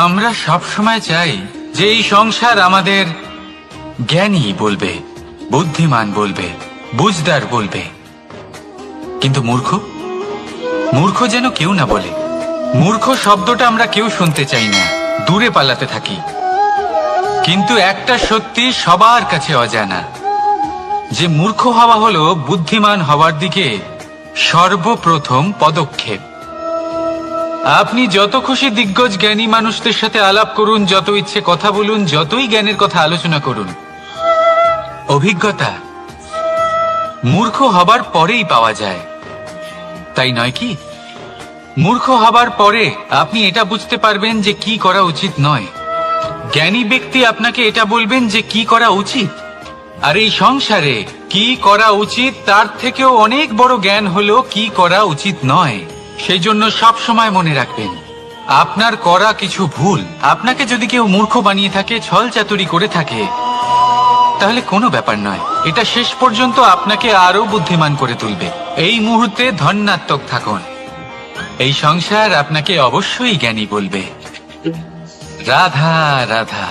আমরা সব সময় চাই যে এই সংসার আমাদের জ্ঞানী বলবে, বুদ্ধিমান বলবে, বুঝদার বলবে, কিন্তু মূর্খ মূর্খ যেন কেউ না বলে। মূর্খ শব্দটা আমরা কেউ শুনতে চাই না, দূরে পালাতে থাকি। কিন্তু একটা সত্যি সবার কাছে অজানা, যে মূর্খ হওয়া হলো বুদ্ধিমান হওয়ার দিকে সর্বপ্রথম পদক্ষেপ। আপনি যত খুশি দিগ্গজ জ্ঞানী মানুষদের সাথে আলাপ করুন, যত ইচ্ছে কথা বলুন, যতই জ্ঞানের কথা আলোচনা করুন, অভিজ্ঞতা মূর্খ হবার পরেই পাওয়া যায়, তাই নয় কি? মূর্খ হবার পরে আপনি এটা বুঝতে পারবেন যে কি করা উচিত নয়। জ্ঞানী ব্যক্তি আপনাকে এটা বলবেন যে কি করা উচিত। আর এই সংসারে কি করা উচিত তার থেকেও অনেক বড় জ্ঞান হলো কি করা উচিত নয়। সেই জন্য সব সময় মনে রাখবেন, আপনার করা কিছু ভুল আপনাকে যদি কেউ মূর্খ বানিয়ে থাকে, ছল চাতুরি করে থাকে, তাহলে কোনো ব্যাপার নয়, এটা শেষ পর্যন্ত আপনাকে আরো বুদ্ধিমান করে তুলবে। এই মুহূর্তে ধন্যাত্মক থাকুন, এই সংসার আপনাকে অবশ্যই জ্ঞানী বলবে। রাধা রাধা।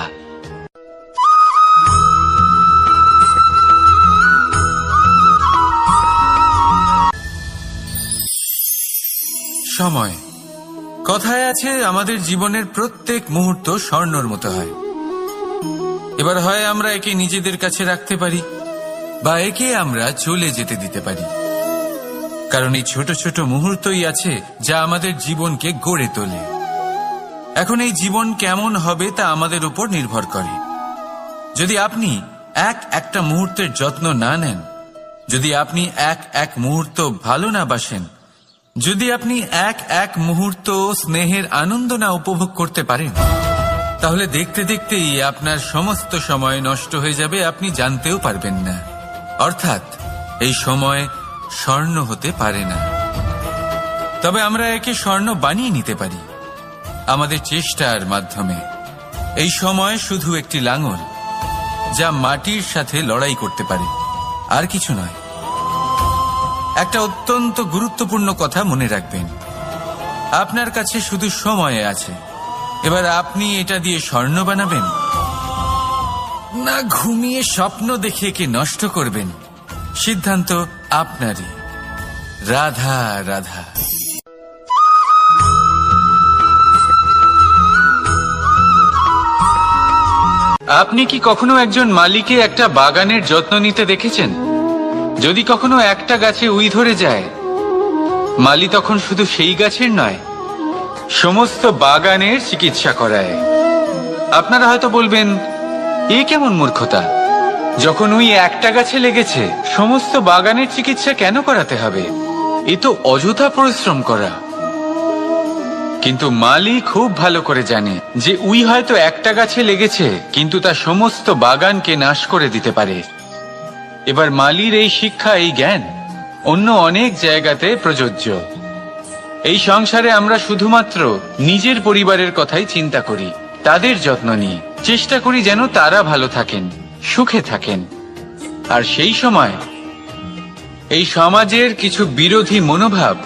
সময়, কথায় আছে আমাদের জীবনের প্রত্যেক মুহূর্ত স্বর্ণর মতো হয়। এবার হয় আমরা একে নিজেদের কাছে রাখতে পারি বা একে আমরা চলে যেতে দিতে পারি, কারণ এই ছোট ছোট মুহূর্তই আছে যা আমাদের জীবনকে গড়ে তোলে। এখন এই জীবন কেমন হবে তা আমাদের উপর নির্ভর করে। যদি আপনি একটা মুহূর্তের যত্ন না নেন, যদি আপনি এক মুহূর্ত ভালো না বাসেন, যদি আপনি এক মুহূর্ত স্নেহের আনন্দ না উপভোগ করতে পারেন, তাহলে দেখতে দেখতেই আপনার সমস্ত সময় নষ্ট হয়ে যাবে, আপনি জানতেও পারবেন না। অর্থাৎ এই সময় স্বর্ণ হতে পারে না। তবে আমরা একে স্বর্ণ বানিয়ে নিতে পারি আমাদের চেষ্টার মাধ্যমে। এই সময় শুধু একটি লাঙল যা মাটির সাথে লড়াই করতে পারে, আর কিছু নয়। একটা অত্যন্ত গুরুত্বপূর্ণ কথা মনে রাখবেন, আপনার কাছে শুধু সময় আছে। এবার আপনি এটা দিয়ে স্বর্ণ বানাবেন না ঘুমিয়ে স্বপ্ন দেখে একে নষ্ট করবেন, সিদ্ধান্ত আপনারই। রাধা রাধা। আপনি কি কখনো একজন মালিকে একটা বাগানের যত্ন নিতে দেখেছেন? যদি কখনো একটা গাছে উই ধরে যায়, মালি তখন শুধু সেই গাছের নয়, সমস্ত বাগানের চিকিৎসা করায়। আপনারা হয়তো বলবেন, এ কেমন মূর্খতা, যখন উই একটা গাছে লেগেছে সমস্ত বাগানের চিকিৎসা কেন করাতে হবে? এ তো অযথা পরিশ্রম করা। কিন্তু মালি খুব ভালো করে জানে যে উই হয়তো একটা গাছে লেগেছে, কিন্তু তা সমস্ত বাগানকে নাশ করে দিতে পারে। এবার মালির এই শিক্ষা, এই জ্ঞান অন্য অনেক জায়গাতে প্রযোজ্য। এই সংসারে আমরা শুধুমাত্র নিজের পরিবারের কথাই চিন্তা করি, তাদের যত্ন নিই, চেষ্টা করি যেন তারা ভালো থাকেন, সুখে থাকেন। আর সেই সময় এই সমাজের কিছু বিরোধী মনোভাব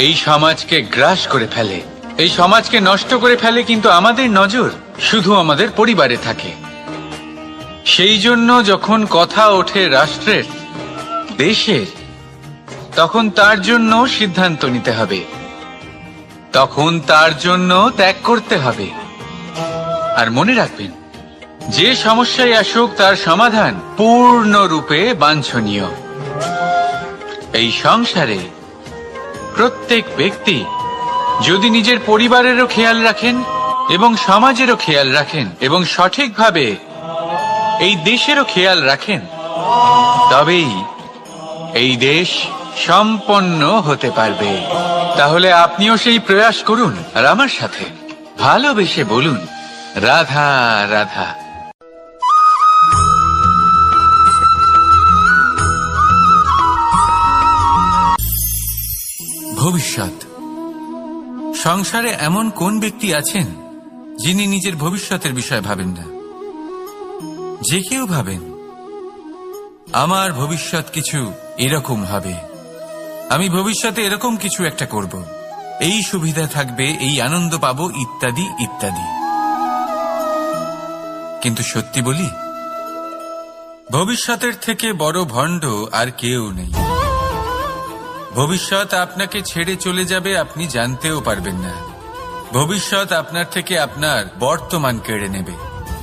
এই সমাজকে গ্রাস করে ফেলে, এই সমাজকে নষ্ট করে ফেলে, কিন্তু আমাদের নজর শুধু আমাদের পরিবারে থাকে। সেই জন্য যখন কথা ওঠে রাষ্ট্রের, দেশের, তখন তার জন্য সিদ্ধান্ত নিতে হবে, তখন তার জন্য ত্যাগ করতে হবে। আর মনে রাখবেন, যে সমস্যায় আসুক তার সমাধান পূর্ণরূপে বাঞ্ছনীয়। এই সংসারে প্রত্যেক ব্যক্তি যদি নিজের পরিবারেরও খেয়াল রাখেন এবং সমাজেরও খেয়াল রাখেন এবং সঠিকভাবে এই দেশেরও খেয়াল রাখেন, তবেই এই দেশ সম্পন্ন হতে পারবে। তাহলে আপনিও সেই প্রয়াস করুন আর আমার সাথে ভালোবেসে বলুন, রাধা রাধা। ভবিষ্যৎ। সংসারে এমন কোন ব্যক্তি আছেন যিনি নিজের ভবিষ্যতের বিষয় ভাবেন না? যে কেউ ভাবেন, আমার ভবিষ্যৎ কিছু এরকম হবে, আমি ভবিষ্যতে এরকম কিছু একটা করব, এই সুবিধা থাকবে, এই আনন্দ পাবো, ইত্যাদি ইত্যাদি। কিন্তু সত্যি বলি, ভবিষ্যতের থেকে বড় ভণ্ড আর কেউ নেই। ভবিষ্যৎ আপনাকে ছেড়ে চলে যাবে, আপনি জানতেও পারবেন না। ভবিষ্যৎ আপনার থেকে আপনার বর্তমান কেড়ে নেবে।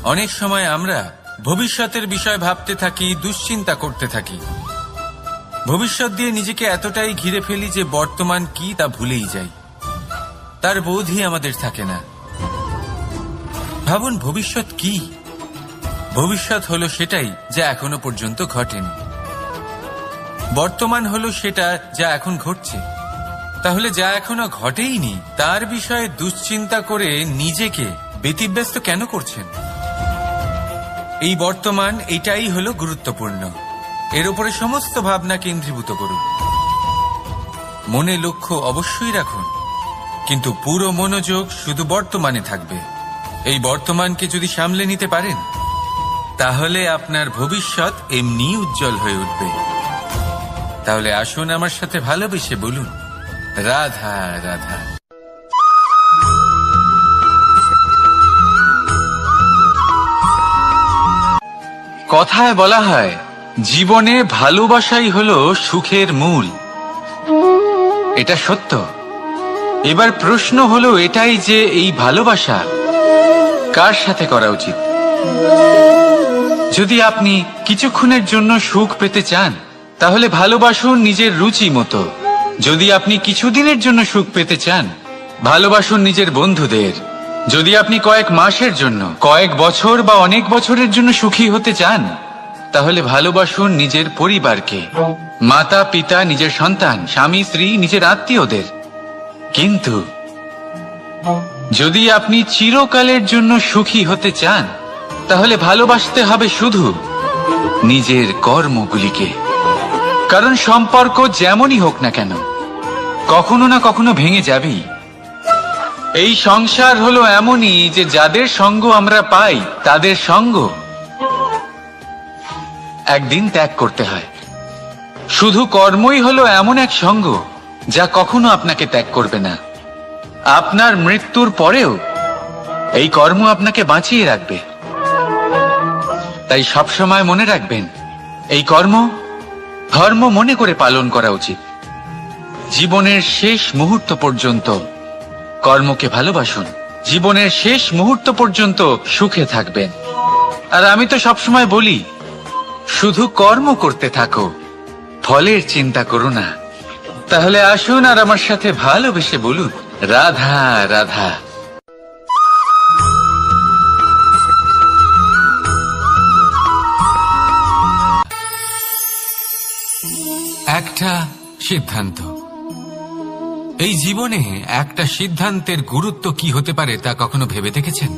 অনেক সময় আমরা ভবিষ্যতের বিষয় ভাবতে থাকি, দুশ্চিন্তা করতে থাকি। ভবিষ্যৎ দিয়ে নিজেকে এতটাই ঘিরে ফেলি যে বর্তমান কি তা ভুলেই যাই, তার বোধই আমাদের থাকে না। ভাবুন, ভবিষ্যৎ কি? ভবিষ্যৎ হলো সেটাই যা এখনো পর্যন্ত ঘটেনি। বর্তমান হলো সেটা যা এখন ঘটছে। তাহলে যা এখনো ঘটেইনি তার বিষয়ে দুশ্চিন্তা করে নিজেকে ব্যতিব্যস্ত কেন করছেন? এই বর্তমান, এটাই হলো গুরুত্বপূর্ণ। এর উপরে সমস্ত ভাবনা কেন্দ্রীভূত করুন। মনে লক্ষ্য অবশ্যই রাখুন, কিন্তু পুরো মনোযোগ শুধু বর্তমানে থাকবে। এই বর্তমানকে যদি সামলে নিতে পারেন, তাহলে আপনার ভবিষ্যৎ এমনি উজ্জ্বল হয়ে উঠবে। তাহলে আসুন আমার সাথে ভালোবেসে বলুন, রাধা রাধা। কথায় বলা হয়, জীবনে ভালোবাসাই হলো সুখের মূল। এটা সত্য। এবার প্রশ্ন হলো এটাই যে এই ভালোবাসা কার সাথে করা উচিত। যদি আপনি কিছুক্ষণের জন্য সুখ পেতে চান, তাহলে ভালোবাসুন নিজের রুচি মতো। যদি আপনি কিছুদিনের জন্য সুখ পেতে চান, ভালোবাসুন নিজের বন্ধুদের। যদি আপনি কয়েক মাসের জন্য, কয়েক বছর বা অনেক বছরের জন্য সুখী হতে চান, তাহলে ভালোবাসুন নিজের পরিবারকে, মাতা পিতা, নিজের সন্তান, স্বামী স্ত্রী, নিজের আত্মীয়দের। কিন্তু যদি আপনি চিরকালের জন্য সুখী হতে চান, তাহলে ভালোবাসতে হবে শুধু নিজের কর্মগুলিকে। কারণ সম্পর্ক যেমনই হোক না কেন, কখনো না কখনো ভেঙে যাবেই। এই সংসার হলো এমনই যে যাদের সঙ্গ আমরা পাই, তাদের সঙ্গ একদিন ত্যাগ করতে হয়। শুধু কর্মই হলো এমন এক সঙ্গ যা কখনো আপনাকে ত্যাগ করবে না। আপনার মৃত্যুর পরেও এই কর্ম আপনাকে বাঁচিয়ে রাখবে। তাই সবসময় মনে রাখবেন, এই কর্ম ধর্ম মনে করে পালন করা উচিত। জীবনের শেষ মুহূর্ত পর্যন্ত কর্মকে ভালোবাসুন। জীবনের শেষ মুহূর্ত পর্যন্ত সুখে থাকবেন। আর আমি তো সবসময় বলি, শুধু কর্ম করতে থাকো, ফলের চিন্তা করো না। তাহলে আসুন আর আমার সাথে ভালোবেসে বলুন, রাধা রাধা। একটা সিদ্ধান্ত। এই জীবনে একটা সিদ্ধান্তের গুরুত্ব কি হতে পারে তা কখনো ভেবে দেখেছেন?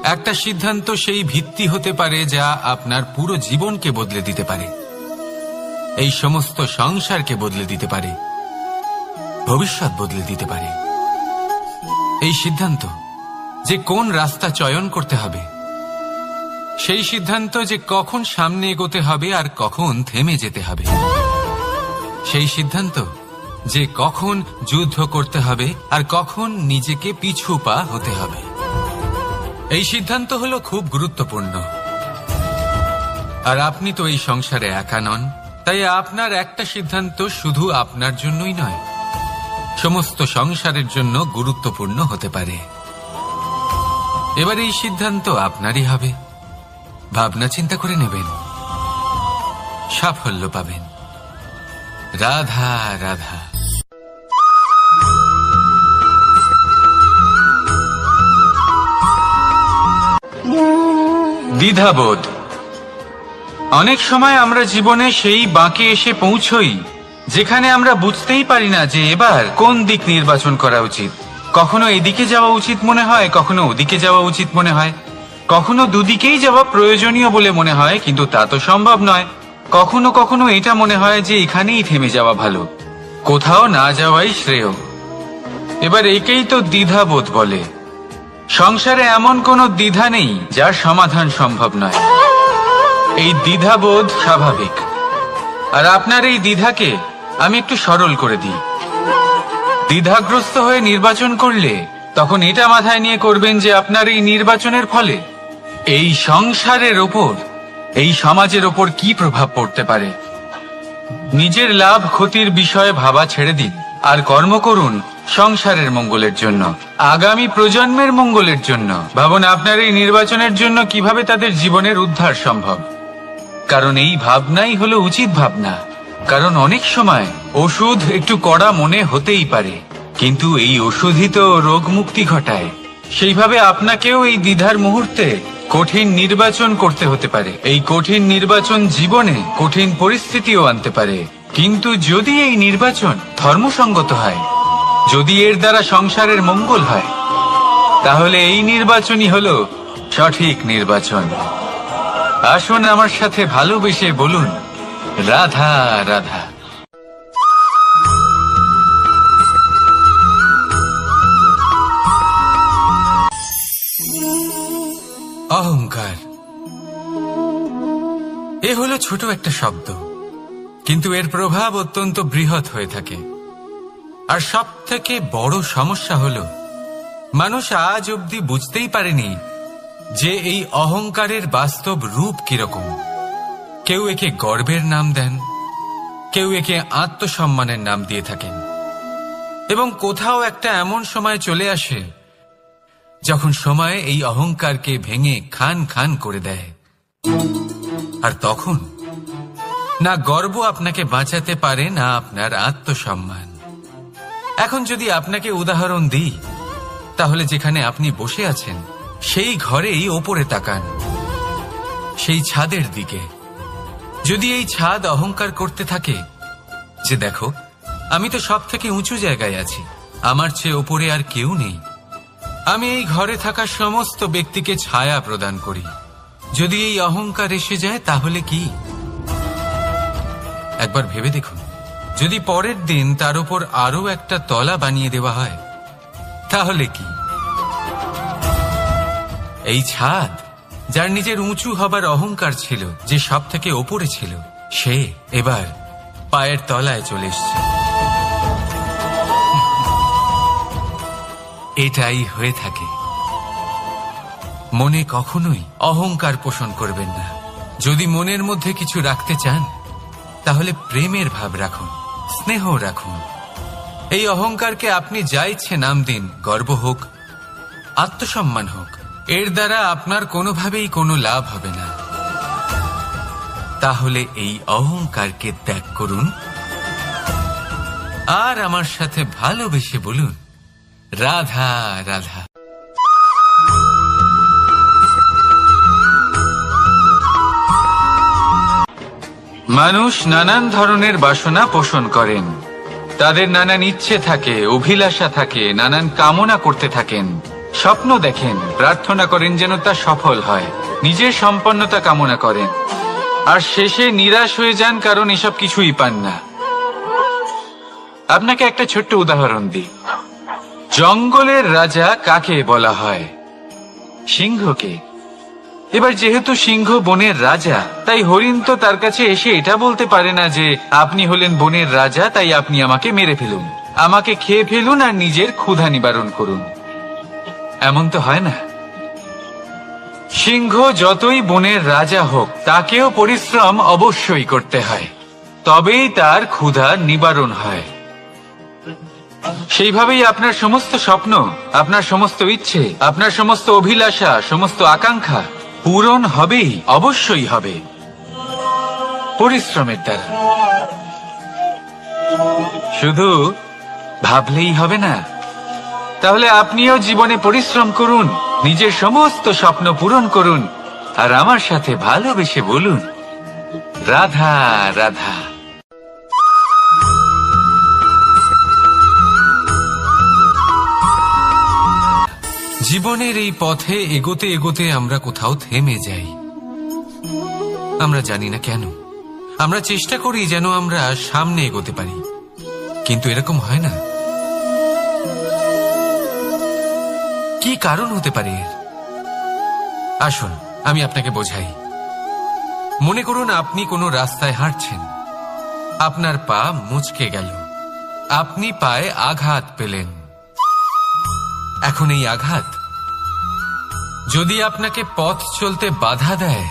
একটা সিদ্ধান্ত সেই ভিত্তি হতে পারে যা আপনার পুরো জীবনকে বদলে দিতে পারে, এই সমস্ত সংসারকে বদলে দিতে পারে, ভবিষ্যৎ বদলে দিতে পারে। এই সিদ্ধান্ত যে কোন রাস্তা চয়ন করতে হবে, সেই সিদ্ধান্ত যে কখন সামনে এগোতে হবে আর কখন থেমে যেতে হবে, সেই সিদ্ধান্ত যে কখন যুদ্ধ করতে হবে আর কখন নিজেকে পিছু পা হতে হবে। এই সিদ্ধান্ত হলো খুব গুরুত্বপূর্ণ। আর আপনি তো এই সংসারে একা নন, তাই আপনার একটা সিদ্ধান্ত শুধু আপনার জন্যই নয়, সমস্ত সংসারের জন্য গুরুত্বপূর্ণ হতে পারে। এবার এই সিদ্ধান্ত আপনারই হবে। ভাবনা চিন্তা করে নেবেন, সাফল্য পাবেন। রাধা রাধা। দ্বিধাবোধ। অনেক সময় আমরা জীবনে সেই বাঁকে এসে পৌঁছই যেখানে আমরা বুঝতেই পারি না যে এবার কোন দিক নির্বাচন করা উচিত। কখনো এদিকে যাওয়া উচিত মনে হয়, কখনো ওদিকে যাওয়া উচিত মনে হয়, কখনো দুদিকেই যাওয়া প্রয়োজনীয় বলে মনে হয়, কিন্তু তা তো সম্ভব নয়। কখনো কখনো এটা মনে হয় যে এখানেই থেমে যাওয়া ভালো, কোথাও না যাওয়াই শ্রেয়। এবার একেই তো দ্বিধাবোধ বলে। সংসারে এমন কোনো দ্বিধা নেই যার সমাধান সম্ভব নয়। এই দ্বিধাবোধ স্বাভাবিক। আর আপনার এই দ্বিধাকে আমি একটু সরল করে দিই। দ্বিধাগ্রস্ত হয়ে নির্বাচন করলে তখন এটা মাথায় নিয়ে করবেন যে আপনার এই নির্বাচনের ফলে এই সংসারের ওপর, এই সমাজের ওপর কি প্রভাব পড়তে পারে? নিজের লাভ ক্ষতির বিষয়ে ভাবা ছেড়ে দিন আর কর্ম করুন সংসারের মঙ্গলের জন্য, আগামী প্রজন্মের মঙ্গলের জন্য। ভাবুন আপনার এই নির্বাচনের জন্য কিভাবে তাদের জীবনের উদ্ধার সম্ভব। কারণ এই ভাবনাই হলো উচিত ভাবনা। কারণ অনেক সময় ওষুধ একটু কড়া মনে হতেই পারে, কিন্তু এই ওষুধই তো রোগ মুক্তি ঘটায়। সেইভাবে আপনাকেও এই দ্বিধার মুহূর্তে কঠিন নির্বাচন করতে হতে পারে। এই কঠিন নির্বাচন জীবনে কঠিন পরিস্থিতিও আনতে পারে, কিন্তু যদি এই নির্বাচন ধর্মসঙ্গত হয়, যদি এর দ্বারা সংসারের মঙ্গল হয়, তাহলে এই নির্বাচনই হলো সঠিক নির্বাচন। আসুন আমার সাথে ভালোবেসে বলুন, রাধা রাধা। অহংকার এ হলো ছোট একটা শব্দ, কিন্তু এর প্রভাব অত্যন্ত বৃহৎ হয়ে থাকে। আর সব থেকে বড় সমস্যা হলো মানুষ আজ অবধি বুঝতেই পারেনি যে এই অহংকারের বাস্তব রূপ কিরকম। কেউ একে গর্বের নাম দেন, কেউ একে আত্মসম্মানের নাম দিয়ে থাকেন, এবং কোথাও একটা এমন সময় চলে আসে যখন সময় এই অহংকারকে ভেঙে খান খান করে দেয়। আর তখন না গর্ব আপনাকে বাঁচাতে পারে, না আপনার আত্মসম্মান। এখন যদি আপনাকে উদাহরণ দিই, তাহলে যেখানে আপনি বসে আছেন সেই ঘরেই ওপরে তাকান, সেই ছাদের দিকে। যদি এই ছাদ অহংকার করতে থাকে যে দেখো আমি তো সব থেকে উঁচু জায়গায় আছি, আমার চেয়ে ওপরে আর কেউ নেই, আমি এই ঘরে থাকা সমস্ত ব্যক্তিকে ছায়া প্রদান করি, যদি এই অহংকার এসে যায় তাহলে কি? একবার ভেবে দেখুন, যদি পরের দিন তার উপর আরো একটা তলা বানিয়ে দেওয়া হয় তাহলে কি? এই ছাদ যার নিজের উঁচু হবার অহংকার ছিল, যে সব থেকে ওপরে ছিল, সে এবার পায়ের তলায় চলে এসছে। এটাই হয়ে থাকে। মনে কখনোই অহংকার পোষণ করবেন না। যদি মনের মধ্যে কিছু রাখতে চান তাহলে প্রেমের ভাব রাখুন, স্নেহ রাখুন। এই অহংকারকে আপনি যা ইচ্ছে নাম দিন, গর্ব হোক, আত্মসম্মান হোক, এর দ্বারা আপনার কোনোভাবেই কোনো লাভ হবে না। তাহলে এই অহংকারকে ত্যাগ করুন আর আমার সাথে ভালোবেসে বলুন, রাধা রাধা। মানুষ নানান ধরনের বাসনা পোষণ করেন, তাদের নানান ইচ্ছে থাকে, অভিলাষা থাকে, নানান কামনা করতে থাকেন, স্বপ্ন দেখেন, প্রার্থনা করেন যেন তা সফল হয়, নিজের সম্পন্নতা কামনা করেন, আর শেষে নিরাশ হয়ে যান কারণ এসব কিছুই পান না। আপনাকে একটা ছোট্ট উদাহরণ দিই। জঙ্গলের রাজা কাকে বলা হয়? সিংহকে। এবার যেহেতু সিংহ বনের রাজা, তাই হরিণ তো তার কাছে এসে এটা বলতে পারে না যে আপনি হলেন বনের রাজা, তাই আপনি আমাকে মেরে ফেলুন, আমাকে খেয়ে ফেলুন আর নিজের ক্ষুধা নিবারণ করুন। এমন তো হয় না। সিংহ যতই বনের রাজা হোক, তাকেও পরিশ্রম অবশ্যই করতে হয়, তবেই তার ক্ষুধা নিবারণ হয়। সেইভাবেই আপনার সমস্ত স্বপ্ন, আপনার সমস্ত ইচ্ছে, আপনার সমস্ত অভিলাষা, সমস্ত আকাঙ্ক্ষা পূরণ হবেই, অবশ্যই হবে, পরিশ্রমের দ্বারা। শুধু ভাবলেই হবে না। তাহলে আপনিও জীবনে পরিশ্রম করুন, নিজের সমস্ত স্বপ্ন পূরণ করুন, আর আমার সাথে ভালোবেসে বলুন, রাধা রাধা। জীবনের এই পথে এগোতে এগোতে আমরা কোথাও থেমে যাই। আমরা জানি না কেন। আমরা চেষ্টা করি যেন আমরা সামনে এগোতে পারি, কিন্তু এরকম হয় না। কি কারণ হতে পারে এর? আসুন আমি আপনাকে বোঝাই। মনে করুন আপনি কোনো রাস্তায় হাঁটছেন, আপনার পা মুচকে গেল, আপনি পায়ে আঘাত পেলেন। এখন এই আঘাত যদি আপনাকে পথ চলতে বাধা দেয়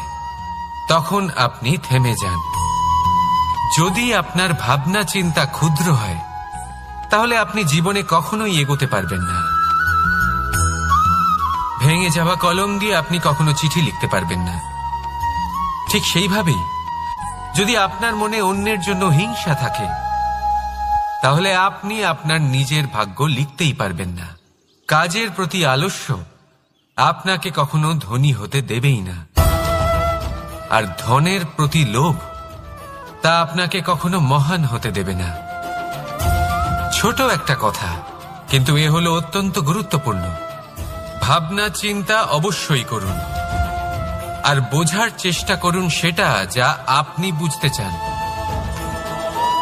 তখন আপনি থেমে যান। যদি আপনার ভাবনা চিন্তা ক্ষুদ্র হয় তাহলে আপনি জীবনে কখনোই এগোতে পারবেন না। ভেঙে যাওয়া কলম দিয়ে আপনি কখনো চিঠি লিখতে পারবেন না। ঠিক সেইভাবেই যদি আপনার মনে অন্যের জন্য হিংসা থাকে তাহলে আপনি আপনার নিজের ভাগ্য লিখতেই পারবেন না। কাজের প্রতি আলস্য আপনাকে কখনো ধনী হতে দেবেই না, আর ধনের প্রতি লোভ তা আপনাকে কখনো মহান হতে দেবে না। ছোট একটা কথা, কিন্তু এ হলো অত্যন্ত গুরুত্বপূর্ণ। ভাবনা চিন্তা অবশ্যই করুন, আর বোঝার চেষ্টা করুন সেটা যা আপনি বুঝতে চান।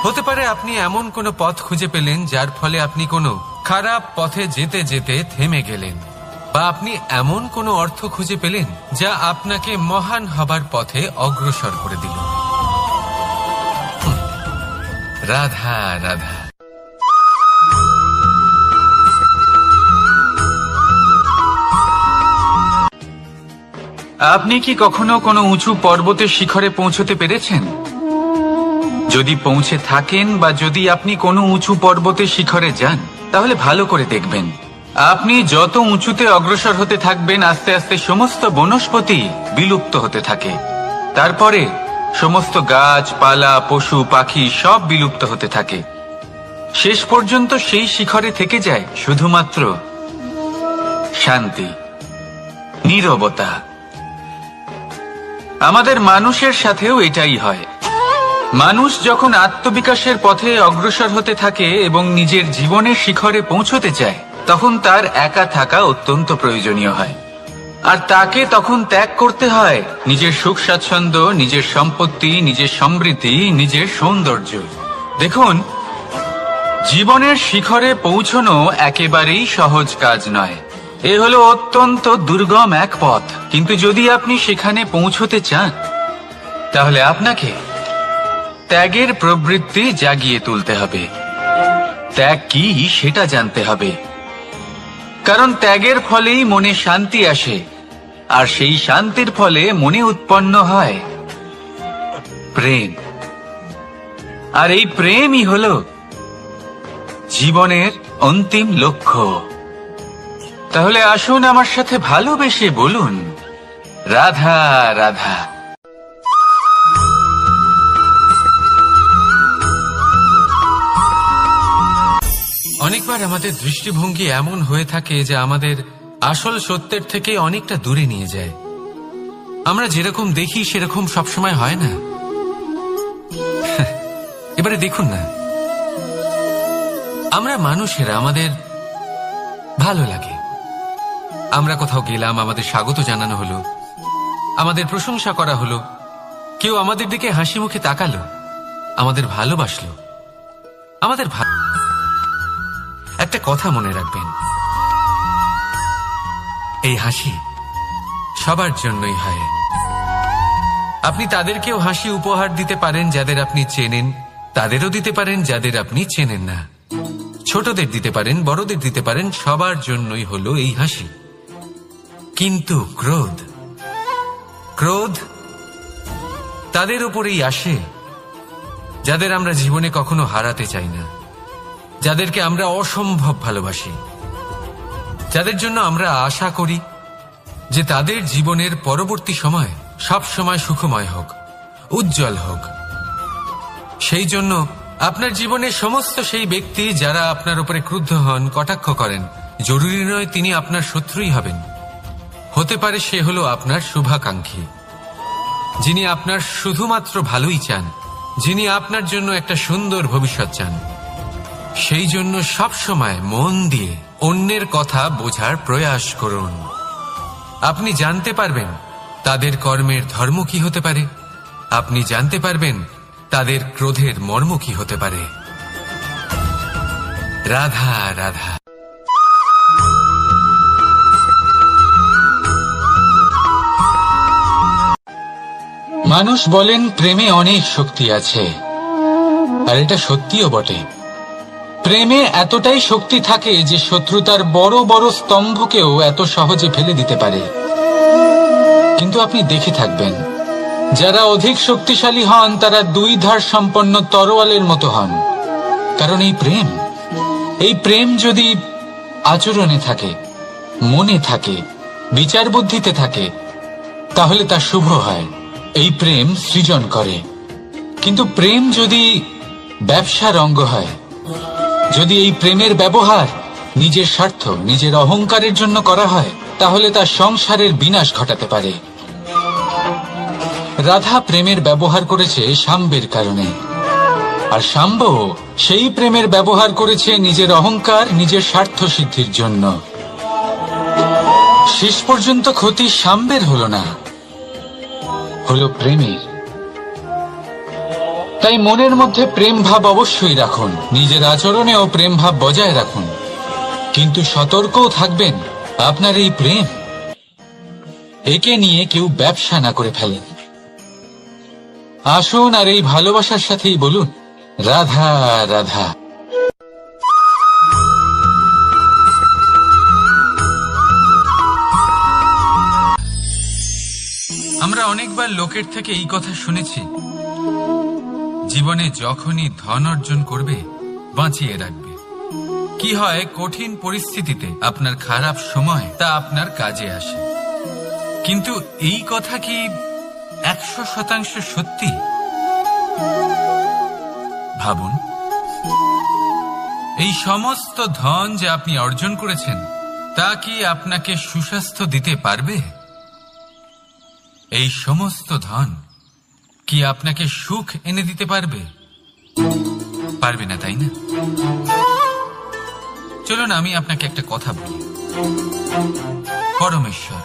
হতে পারে আপনি এমন কোনো পথ খুঁজে পেলেন যার ফলে আপনি কোনো খারাপ পথে যেতে যেতে থেমে গেলেন, বা আপনি এমন কোনো অর্থ খুঁজে পেলেন যা আপনাকে মহান হবার পথে অগ্রসর করে দিল। রাধা রাধা। আপনি কি কখনো কোনো উঁচু পর্বতের শিখরে পৌঁছতে পেরেছেন? যদি পৌঁছে থাকেন বা যদি আপনি কোনো উঁচু পর্বতের শিখরে যান তাহলে ভালো করে দেখবেন, আপনি যত উঁচুতে অগ্রসর হতে থাকবেন আস্তে আস্তে সমস্ত বনস্পতি বিলুপ্ত হতে থাকে। তারপরে সমস্ত গাছপালা পশু পাখি সব বিলুপ্ত হতে থাকে। শেষ পর্যন্ত সেই শিখরে থেকে যায় শুধুমাত্র শান্তি, নীরবতা। আমাদের মানুষের সাথেও এটাই হয়। মানুষ যখন আত্মবিকাশের পথে অগ্রসর হতে থাকে এবং নিজের জীবনের শিখরে পৌঁছতে চায় তখন তার একা থাকা অত্যন্ত প্রয়োজনীয় হয়, আর তাকে তখন ত্যাগ করতে হয় নিজের সুখ স্বাচ্ছন্দ্য, নিজের সম্পত্তি, নিজের সমৃদ্ধি, নিজের সৌন্দর্য। দেখুন, জীবনের শিখরে পৌঁছনো একেবারেই সহজ কাজ নয়। এ হলো অত্যন্ত দুর্গম এক পথ, কিন্তু যদি আপনি সেখানে পৌঁছতে চান তাহলে আপনাকে ত্যাগের প্রবৃত্তি জাগিয়ে তুলতে হবে। ত্যাগ কি সেটা জানতে হবে, কারণ ত্যাগের ফলেই মনে শান্তি আসে, আর সেই শান্তির ফলে মনে উৎপন্ন হয় প্রেম। আর এই প্রেমই হলো জীবনের অন্তিম লক্ষ্য। তাহলে আসুন আমার সাথে ভালোবেসে বলুন, রাধা রাধা। অনেকবার আমাদের দৃষ্টিভঙ্গি এমন হয়ে থাকে যে আমাদের আসল সত্যের থেকে অনেকটা দূরে নিয়ে যায়। আমরা যেরকম দেখি সেরকম সবসময় হয় না। এবারে দেখুন না, আমরা মানুষেরা, আমাদের ভালো লাগে। আমরা কোথাও গেলাম, আমাদের স্বাগত জানানো হলো, আমাদের প্রশংসা করা হলো, কেউ আমাদের দিকে হাসি মুখে তাকালো, আমাদের ভালোবাসলো, আমাদের একটা কথা মনে রাখবেন, এই হাসি সবার জন্যই হয়। আপনি তাদেরকেও হাসি উপহার দিতে পারেন যাদের আপনি চেনেন, তাদেরও দিতে পারেন যাদের আপনি চেনেন না, ছোটদের দিতে পারেন, বড়দের দিতে পারেন, সবার জন্যই হলো এই হাসি। কিন্তু ক্রোধ তাদের উপরেই আসে যাদের আমরা জীবনে কখনো হারাতে চাই না, যাদেরকে আমরা অসম্ভব ভালোবাসি, যাদের জন্য আমরা আশা করি যে তাদের জীবনের পরবর্তী সময় সব সময় সুখময় হোক, উজ্জ্বল হোক। সেই জন্য আপনার জীবনের সমস্ত সেই ব্যক্তি যারা আপনার উপরে ক্রুদ্ধ হন, কটাক্ষ করেন, জরুরি নয় তিনি আপনার শত্রুই হবেন। হতে পারে সে হলো আপনার শুভাকাঙ্ক্ষী, যিনি আপনার শুধুমাত্র ভালোই চান, যিনি আপনার জন্য একটা সুন্দর ভবিষ্যৎ চান। সেই জন্য সব সময় মন দিয়ে অন্যের কথা বোঝার প্রয়াস করুন। আপনি জানতে পারবেন তাদের কর্মের ধর্ম কি হতে পারে, আপনি জানতে পারবেন তাদের ক্রোধের মর্ম কি হতে পারে। রাধা রাধা। মানুষ বলেন প্রেমে অনেক শক্তি আছে, আর এটা সত্যিও বটে। প্রেমে এতটাই শক্তি থাকে যে শত্রুতার বড় বড় স্তম্ভকেও এত সহজে ফেলে দিতে পারে। কিন্তু আপনি দেখে থাকবেন, যারা অধিক শক্তিশালী হন তারা দুই ধার সম্পন্ন তরোয়ালের মতো হন। কারণ এই প্রেম যদি আচরণে থাকে, মনে থাকে, বিচার বুদ্ধিতে থাকে, তাহলে তা শুভ হয়। এই প্রেম সৃজন করে। কিন্তু প্রেম যদি ব্যবসার অঙ্গ হয়, যদি এই প্রেমের ব্যবহার নিজের স্বার্থ, নিজের অহংকারের জন্য করা হয়, তাহলে তা সংসারের বিনাশ ঘটাতে পারে। রাধা প্রেমের ব্যবহার করেছে শাম্বের কারণে, আর শাম্ব সেই প্রেমের ব্যবহার করেছে নিজের অহংকার, নিজের স্বার্থ সিদ্ধির জন্য। শেষ পর্যন্ত ক্ষতি শাম্বের হলো না, হলো প্রেমের। তাই মনের মধ্যে প্রেম ভাব অবশ্যই রাখুন, নিজের আচরণেও প্রেম ভাব বজায় রাখুন, কিন্তু সতর্কও থাকবেন আপনার এই প্রেম, একে নিয়ে কেউ ব্যবসা না করে ফেলেন। আসুন আর এই ভালোবাসার সাথেই বলুন, রাধা রাধা। আমরা অনেকবার লোকের থেকে এই কথা শুনেছি, জীবনে যখনই ধন অর্জন করবে বাঁচিয়ে রাখবে। কি হয়, কঠিন পরিস্থিতিতে আপনার খারাপ সময় তা আপনার কাজে আসে। কিন্তু এই কথা কি 100% সত্যি? ভাবুন, এই সমস্ত ধন যে আপনি অর্জন করেছেন তা কি আপনাকে সুস্বাস্থ্য দিতে পারবে? এই সমস্ত ধন কি আপনাকে সুখ এনে দিতে পারবে? পারবে না, তাই না? চলুন আমি আপনাকে একটা কথা বলি। পরমেশ্বর,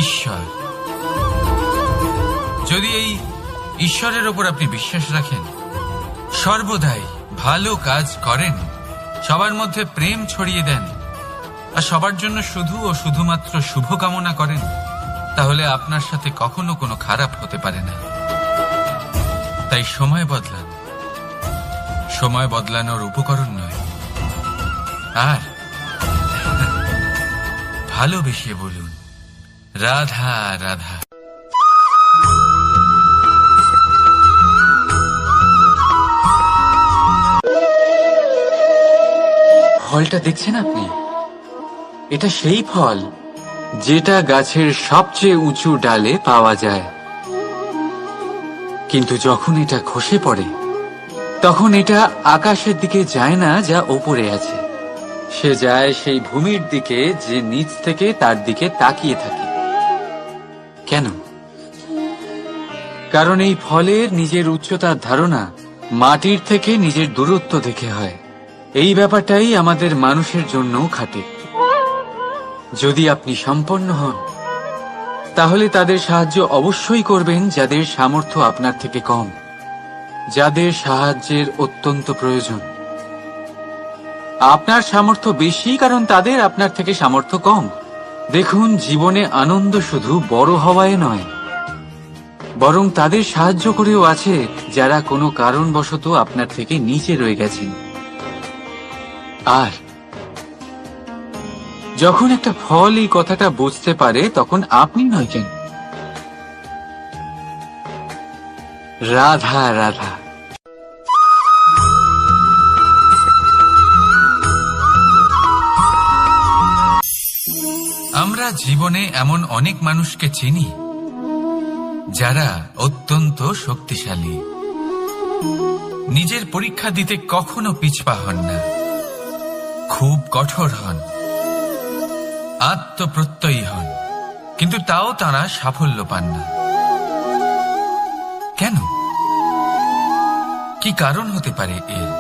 ঈশ্বর, যদি এই ঈশ্বরের ওপর আপনি বিশ্বাস রাখেন, সর্বদাই ভালো কাজ করেন, সবার মধ্যে প্রেম ছড়িয়ে দেন, আর সবার জন্য শুধু ও শুধুমাত্র শুভকামনা করেন, তাহলে আপনার সাথে কখনো কোনো খারাপ হতে পারে না। তাই সময় বদলান, সময় বদলানোর উপকরণ নয়। আর ভালোবেসে বলুন, রাধা রাধা। ফলটা দেখছেন আপনি? এটা সেই ফল যেটা গাছের সবচেয়ে উঁচু ডালে পাওয়া যায়, কিন্তু যখন এটা খসে পড়ে তখন এটা আকাশের দিকে যায় না যা ওপরে আছে, সে যায় সেই ভূমির দিকে যে নিচ থেকে তার দিকে তাকিয়ে থাকে। কেন? কারণ এই ফলের নিজের উচ্চতার ধারণা মাটির থেকে নিজের দূরত্ব দেখে হয়। এই ব্যাপারটাই আমাদের মানুষের জন্যও খাটে। যদি আপনি সম্পন্ন হন, তাহলে তাদের সাহায্য অবশ্যই করবেন যাদের সামর্থ্য আপনার থেকে কম, যাদের সাহায্যের অত্যন্ত প্রয়োজন। আপনার সামর্থ্য বেশি কারণ তাদের আপনার থেকে সামর্থ্য কম। দেখুন, জীবনে আনন্দ শুধু বড় হওয়ায় নয়, বরং তাদের সাহায্য করেও আছে যারা কোনো কারণবশত আপনার থেকে নিচে রয়ে গেছেন। আর যখন একটা ফল এই কথাটা বুঝতে পারে, তখন আপনি নয় কেন, রাধা রাধা। আমরা জীবনে এমন অনেক মানুষকে চিনি যারা অত্যন্ত শক্তিশালী, নিজের পরীক্ষা দিতে কখনো পিছপা হন না, খুব কঠোর হন, আত্মপ্রত্যয়ী হন, কিন্তু তাও তারা সাফল্য পান না। কেন? কি কারণ হতে পারে এর?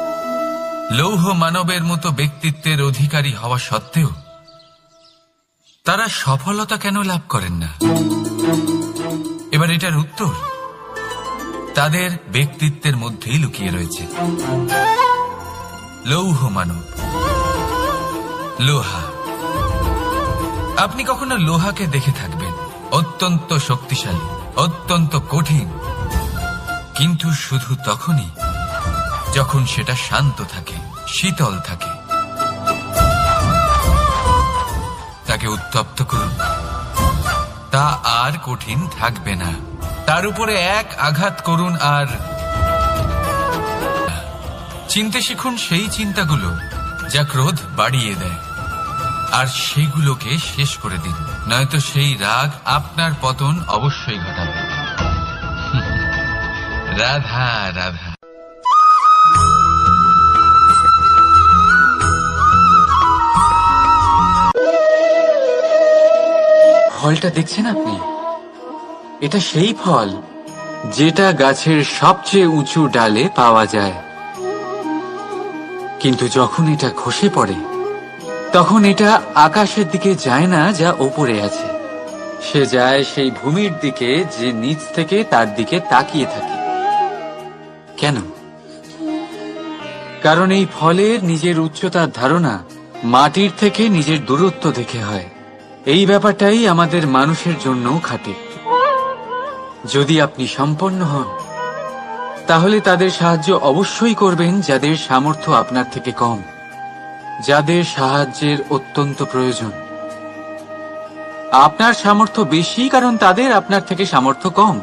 লৌহ মানবের মতো ব্যক্তিত্বের অধিকারী হওয়া সত্ত্বেও তারা সফলতা কেন লাভ করেন না? এবার এটার উত্তর তাদের ব্যক্তিত্বের মধ্যেই লুকিয়ে রয়েছে। লৌহ মানব, লোহা। আপনি কখনো লোহাকে দেখে থাকবেন, অত্যন্ত শক্তিশালী, অত্যন্ত কঠিন, কিন্তু শুধু তখনই যখন সেটা শান্ত থাকে, শীতল থাকে। তাকে উত্তপ্ত করুন, তা আর কঠিন থাকবে না। তার উপরে এক আঘাত করুন আর চিনতে শিখুন সেই চিন্তাগুলো যা ক্রোধ বাড়িয়ে দেয়, আর সেগুলোকে শেষ করে দিন, নয়তো সেই রাগ আপনার পতন অবশ্যই ঘটাবে। রাধা রাধা। ফলটা দেখছেন আপনি? এটা সেই ফল যেটা গাছের সবচেয়ে উঁচু ডালে পাওয়া যায়, কিন্তু যখন এটা খসে পড়ে তখন এটা আকাশের দিকে যায় না যা ওপরে আছে, সে যায় সেই ভূমির দিকে যে নিচ থেকে তার দিকে তাকিয়ে থাকে। কেন? কারণ এই ফলের নিজের উচ্চতার ধারণা মাটির থেকে নিজের দূরত্ব দেখে হয়। এই ব্যাপারটাই আমাদের মানুষের জন্যও খাটে। যদি আপনি সম্পন্ন হন তাহলে তাদের সাহায্য অবশ্যই করবেন যাদের সামর্থ্য আপনার থেকে কম, যাদের সাহায্যের অত্যন্ত প্রয়োজন। আপনার সামর্থ্য বেশি কারণ তাদের আপনার থেকে সামর্থ্য কম।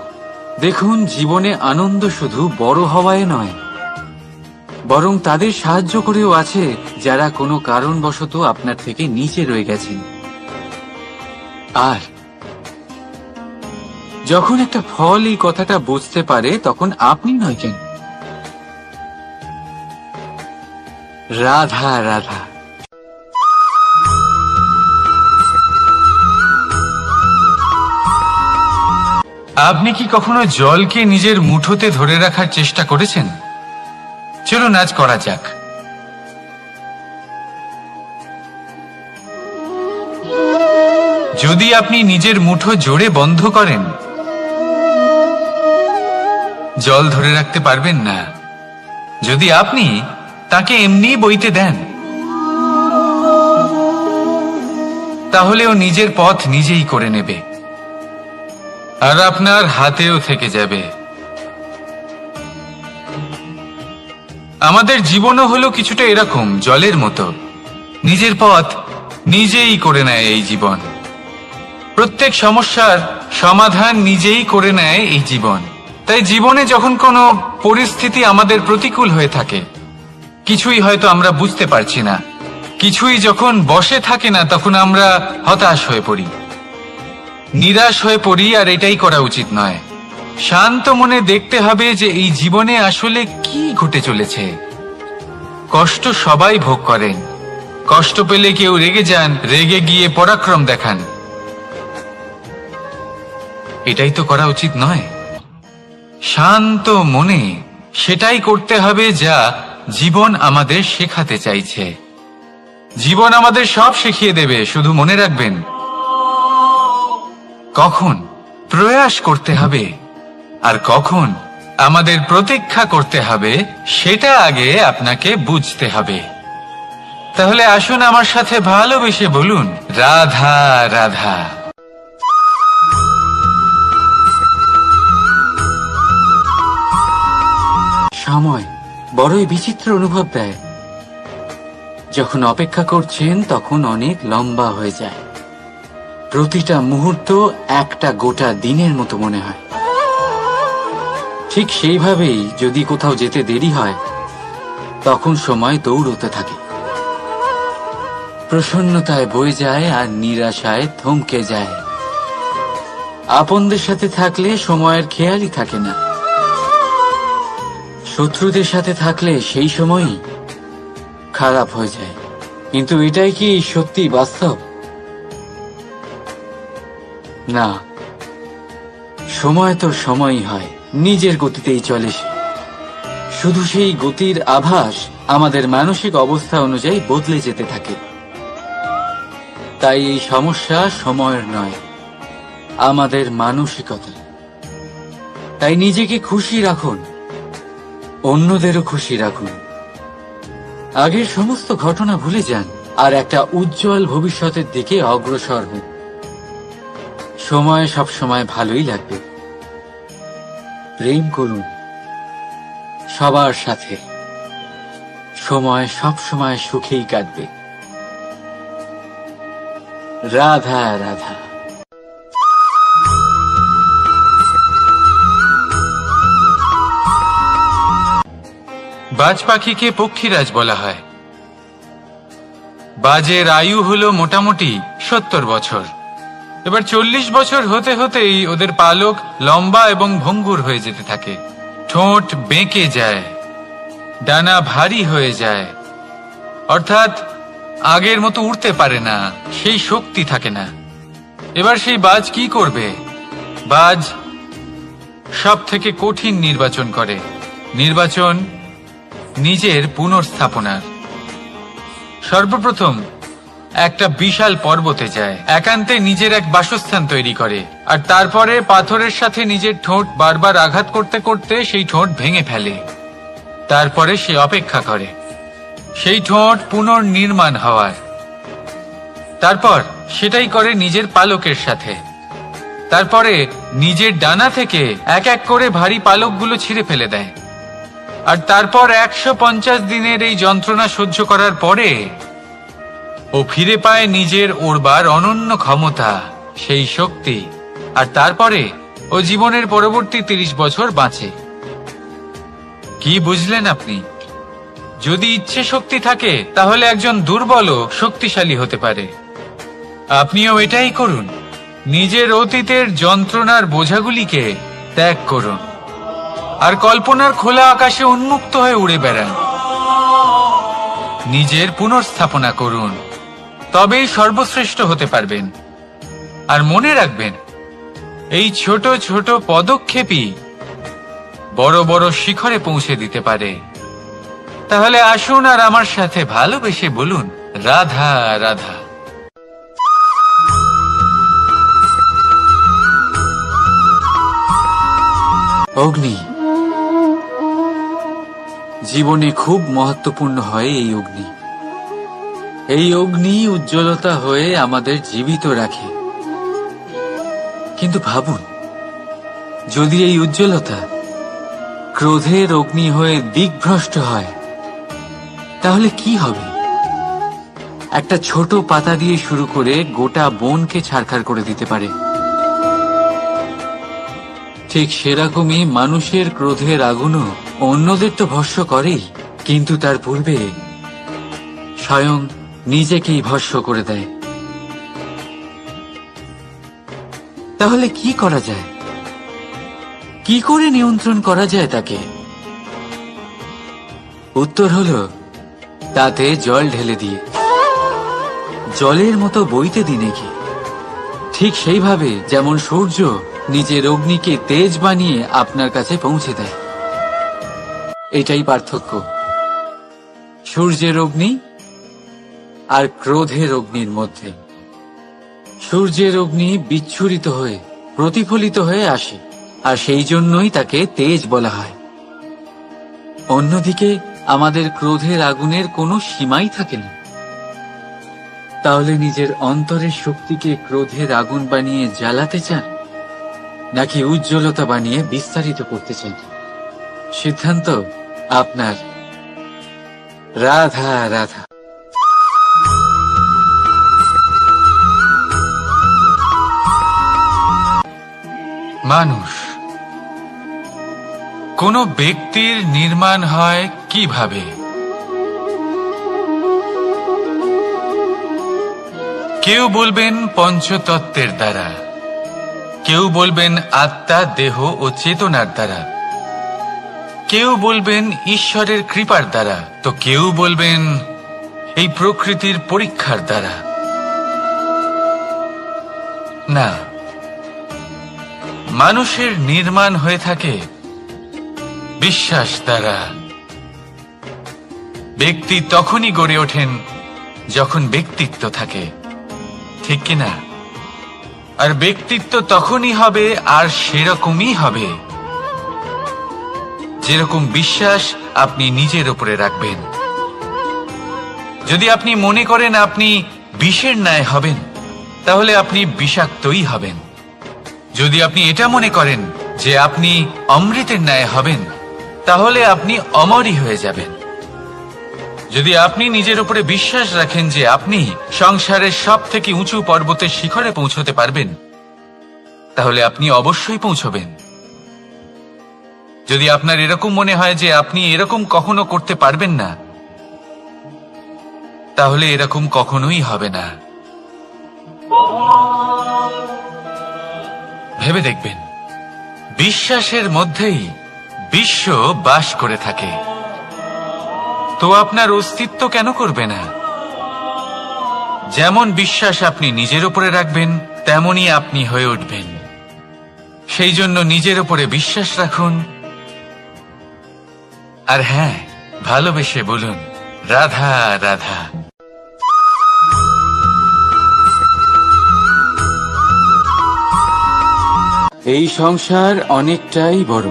দেখুন, জীবনে আনন্দ শুধু বড় হওয়ায় নয়, বরং তাদের সাহায্য করেও আছে যারা কোনো কারণবশত আপনার থেকে নিচে রয়ে গেছেন। আর যখন একটা ফল এই কথাটা বুঝতে পারে তখন আপনি নয় কেন। রাধা রাধা। আপনি কি কখনো জলকে নিজের মুঠোতে ধরে রাখার চেষ্টা করেছেন? চলুন আজ করা যাক। যদি আপনি নিজের মুঠো জোরে বন্ধ করেন, জল ধরে রাখতে পারবেন না। যদি আপনি তাকে এমনি বইতে দেন, তাহলে ও নিজের পথ নিজেই করে নেবে আর আপনার হাতেও থেকে যাবে। আমাদের জীবনও হলো কিছুটা এরকম, জলের মতো। নিজের পথ নিজেই করে নেয় এই জীবন। প্রত্যেক সমস্যার সমাধান নিজেই করে নেয় এই জীবন। তাই জীবনে যখন কোনো পরিস্থিতি আমাদের প্রতিকূল হয়ে থাকে, কিছুই হয়তো আমরা বুঝতে পারছি না, কিছুই যখন বসে থাকে না, তখন আমরা হতাশ হয়ে পড়ি, নিরাশ হয়ে পড়ি। আর এটাই করা উচিত নয়। শান্ত মনে দেখতে হবে যে এই জীবনে আসলে কি ঘটে চলেছে। কষ্ট সবাই ভোগ করেন। কষ্ট পেলে কেউ রেগে যান, রেগে গিয়ে পরাক্রম দেখান। এটাই তো করা উচিত নয়। শান্ত মনে সেটাই করতে হবে যা জীবন আমাদের শেখাতে চাইছে। জীবন আমাদের সব শিখিয়ে দেবে, শুধু মনে রাখবেন কখন প্রয়াস করতে হবে আর কখন আমাদের প্রতীক্ষা করতে হবে, সেটা আগে আপনাকে বুঝতে হবে। তাহলে আসুন আমার সাথে ভালোবেসে বলুন, রাধা রাধা। সময় বড়ই বিচিত্র অনুভব দেয়। যখন অপেক্ষা করছেন তখন অনেক লম্বা হয়ে যায়। প্রতিটা মুহূর্ত একটা গোটা দিনের মতো মনে হয়। ঠিক সেইভাবেই যদি কোথাও যেতে দেরি হয়, তখন সময় দৌড়তে থাকে। প্রসন্নতায় বয়ে যায় আর নিরাশায় থমকে যায়। আপনদের সাথে থাকলে সময়ের খেয়ালই থাকে না। শত্রুদের সাথে থাকলে সেই সময়ই খারাপ হয়ে যায়। কিন্তু এটাই কি সত্যি বাস্তব? না, সময় তো সময়ই হয়, নিজের গতিতেই চলে সে। শুধু সেই গতির আভাস আমাদের মানসিক অবস্থা অনুযায়ী বদলে যেতে থাকে। তাই এই সমস্যা সময়ের নয়, আমাদের মানসিকতা। তাই নিজেকে খুশি রাখুন, অন্যদেরও খুশি রাখুন। আগের সমস্ত ঘটনা ভুলে যান আর একটা উজ্জ্বল ভবিষ্যতের দিকে অগ্রসর হন। সময় সবসময় ভালোই লাগবে। প্রেম করুন সবার সাথে, সময় সবসময় সুখেই কাটবে। রাধা রাধা। বাজ পাখিকে পক্ষীরাজ বলা হয়। বাজের আয়ু হলো মোটামুটি 70 বছর। এবার 40 বছর হতে হতেই ওদের পালক লম্বা এবং ভঙ্গুর হয়ে যেতে থাকে, ঠোঁট বেঁকে যায়, ডানা ভারী হয়ে যায়, অর্থাৎ আগের মতো উড়তে পারে না, সেই শক্তি থাকে না। এবার সেই বাজ কি করবে? বাজ সব থেকে কঠিন নির্বাচন করে, নির্বাচন নিজের পুনর্স্থাপনার। সর্বপ্রথম একটা বিশাল পর্বতে যায়, একান্তে নিজের এক বাসস্থান তৈরি করে, আর তারপরে পাথরের সাথে নিজের ঠোঁট বারবার আঘাত করতে করতে সেই ঠোঁট ভেঙে ফেলে। তারপরে সে অপেক্ষা করে সেই ঠোঁট পুনর্নির্মাণ হওয়ার। তারপর সেটাই করে নিজের পালকের সাথে। তারপরে নিজের ডানা থেকে এক এক করে ভারী পালকগুলো ছিঁড়ে ফেলে দেয়। আর তারপর 150 দিনের এই যন্ত্রণা সহ্য করার পরে ও ফিরে পায় নিজের ওড়বার অনন্য ক্ষমতা, সেই শক্তি। আর তারপরে ও জীবনের পরবর্তী 30 বছর বাঁচে। কি বুঝলেন আপনি? যদি ইচ্ছে শক্তি থাকে তাহলে একজন দুর্বলও শক্তিশালী হতে পারে। আপনিও এটাই করুন, নিজের অতীতের যন্ত্রণার বোঝাগুলিকে ত্যাগ করুন আর কল্পনার খোলা আকাশে উন্মুক্ত হয়ে উড়ে বেড়ান। নিজের পুনর্স্থাপনা করুন, তবেই সর্বশ্রেষ্ঠ হতে পারবেন। আর মনে রাখবেন, এই ছোট ছোট পদক্ষেপই বড় বড় শিখরে পৌঁছে দিতে পারে। তাহলে আসুন আর আমার সাথে ভালোবেসে বলুন, রাধা রাধা। অগ্নি জীবনে খুব মহত্বপূর্ণ হয়। এই অগ্নি উজ্জ্বলতা হয়ে আমাদের জীবিত রাখে। কিন্তু ভাবুন, যদি এই উজ্জ্বলতা ক্রোধের অগ্নি হয়ে দিকভ্রষ্ট হয়, তাহলে কি হবে? একটা ছোট পাতা দিয়ে শুরু করে গোটা বনকে ছারখার করে দিতে পারে। ঠিক সেরকমই মানুষের ক্রোধের আগুনও অন্যদের তো ভস্ম করেই, কিন্তু তার পূর্বে স্বয়ং নিজেকেই ভস্ম করে দেয়। তাহলে কি করা যায়? কি করে নিয়ন্ত্রণ করা যায় তাকে? উত্তর হলো, তাতে জল ঢেলে দিয়ে, জলের মতো বইতে দিন একে। ঠিক সেইভাবে যেমন সূর্য নিজের অগ্নিকে তেজ বানিয়ে আপনার কাছে পৌঁছে দেয়। এটাই পার্থক্য সূর্যের অগ্নি আর ক্রোধের অগ্নির মধ্যে। সূর্যের অগ্নি বিচ্ছুরিত হয়ে প্রতিফলিত হয়ে আসে, আর সেই জন্যই তাকে তেজ বলা হয়। অন্যদিকে আমাদের ক্রোধের আগুনের কোনো সীমাই থাকে না। তাহলে নিজের অন্তরের শক্তিকে ক্রোধের আগুন বানিয়ে জ্বালাতে চান, নাকি উজ্জ্বলতা বানিয়ে বিস্তারিত করতে চান? সিদ্ধান্ত আপনার। রাধা রাধা। মানুষ, কোন ব্যক্তির নির্মাণ হয় কিভাবে? কেউ বলবেন পঞ্চতত্ত্বের দ্বারা, কেউ বলবেন আত্মা, দেহ ও চেতনার দ্বারা, কেউ বলবেন ঈশ্বরের কৃপার দ্বারা, তো কেউ বলবেন এই প্রকৃতির পরীক্ষার দ্বারা। না, মানুষের নির্মাণ হয়ে থাকে বিশ্বাস দ্বারা। ব্যক্তি তখনই গড়ে ওঠেন যখন ব্যক্তিত্ব থাকে, ঠিক কিনা? আর ব্যক্তিত্ব তখনই হবে আর সেরকমই হবে যেরকম বিশ্বাস আপনি নিজের উপরে রাখবেন। যদি আপনি মনে করেন আপনি বিষের ন্যায় হবেন, তাহলে আপনি বিষাক্তই হবেন। যদি আপনি এটা মনে করেন যে আপনি অমৃতের ন্যায় হবেন, তাহলে আপনি অমরই হয়ে যাবেন। যদি আপনি নিজের উপরে বিশ্বাস রাখেন যে আপনি সংসারের সব থেকে উঁচু পর্বতের শিখরে পৌঁছতে পারবেন, তাহলে আপনি অবশ্যই পৌঁছবেন। যদি আপনার এরকম মনে হয় যে আপনি এরকম কখনো করতে পারবেন না, তাহলে এরকম কখনোই হবে না। ভেবে দেখবেন, বিশ্বাসের মধ্যেই বিশ্ব বাস করে থাকে। তো আপনার অস্তিত্ব কেন করবে না? যেমন বিশ্বাস আপনি নিজের উপরে রাখবেন, তেমনই আপনি হয়ে উঠবেন। সেই জন্য নিজের উপরে বিশ্বাস রাখুন। আর হ্যাঁ, ভালোবেসে বলুন, রাধা রাধা। এই সংসার অনেকটাই বড়,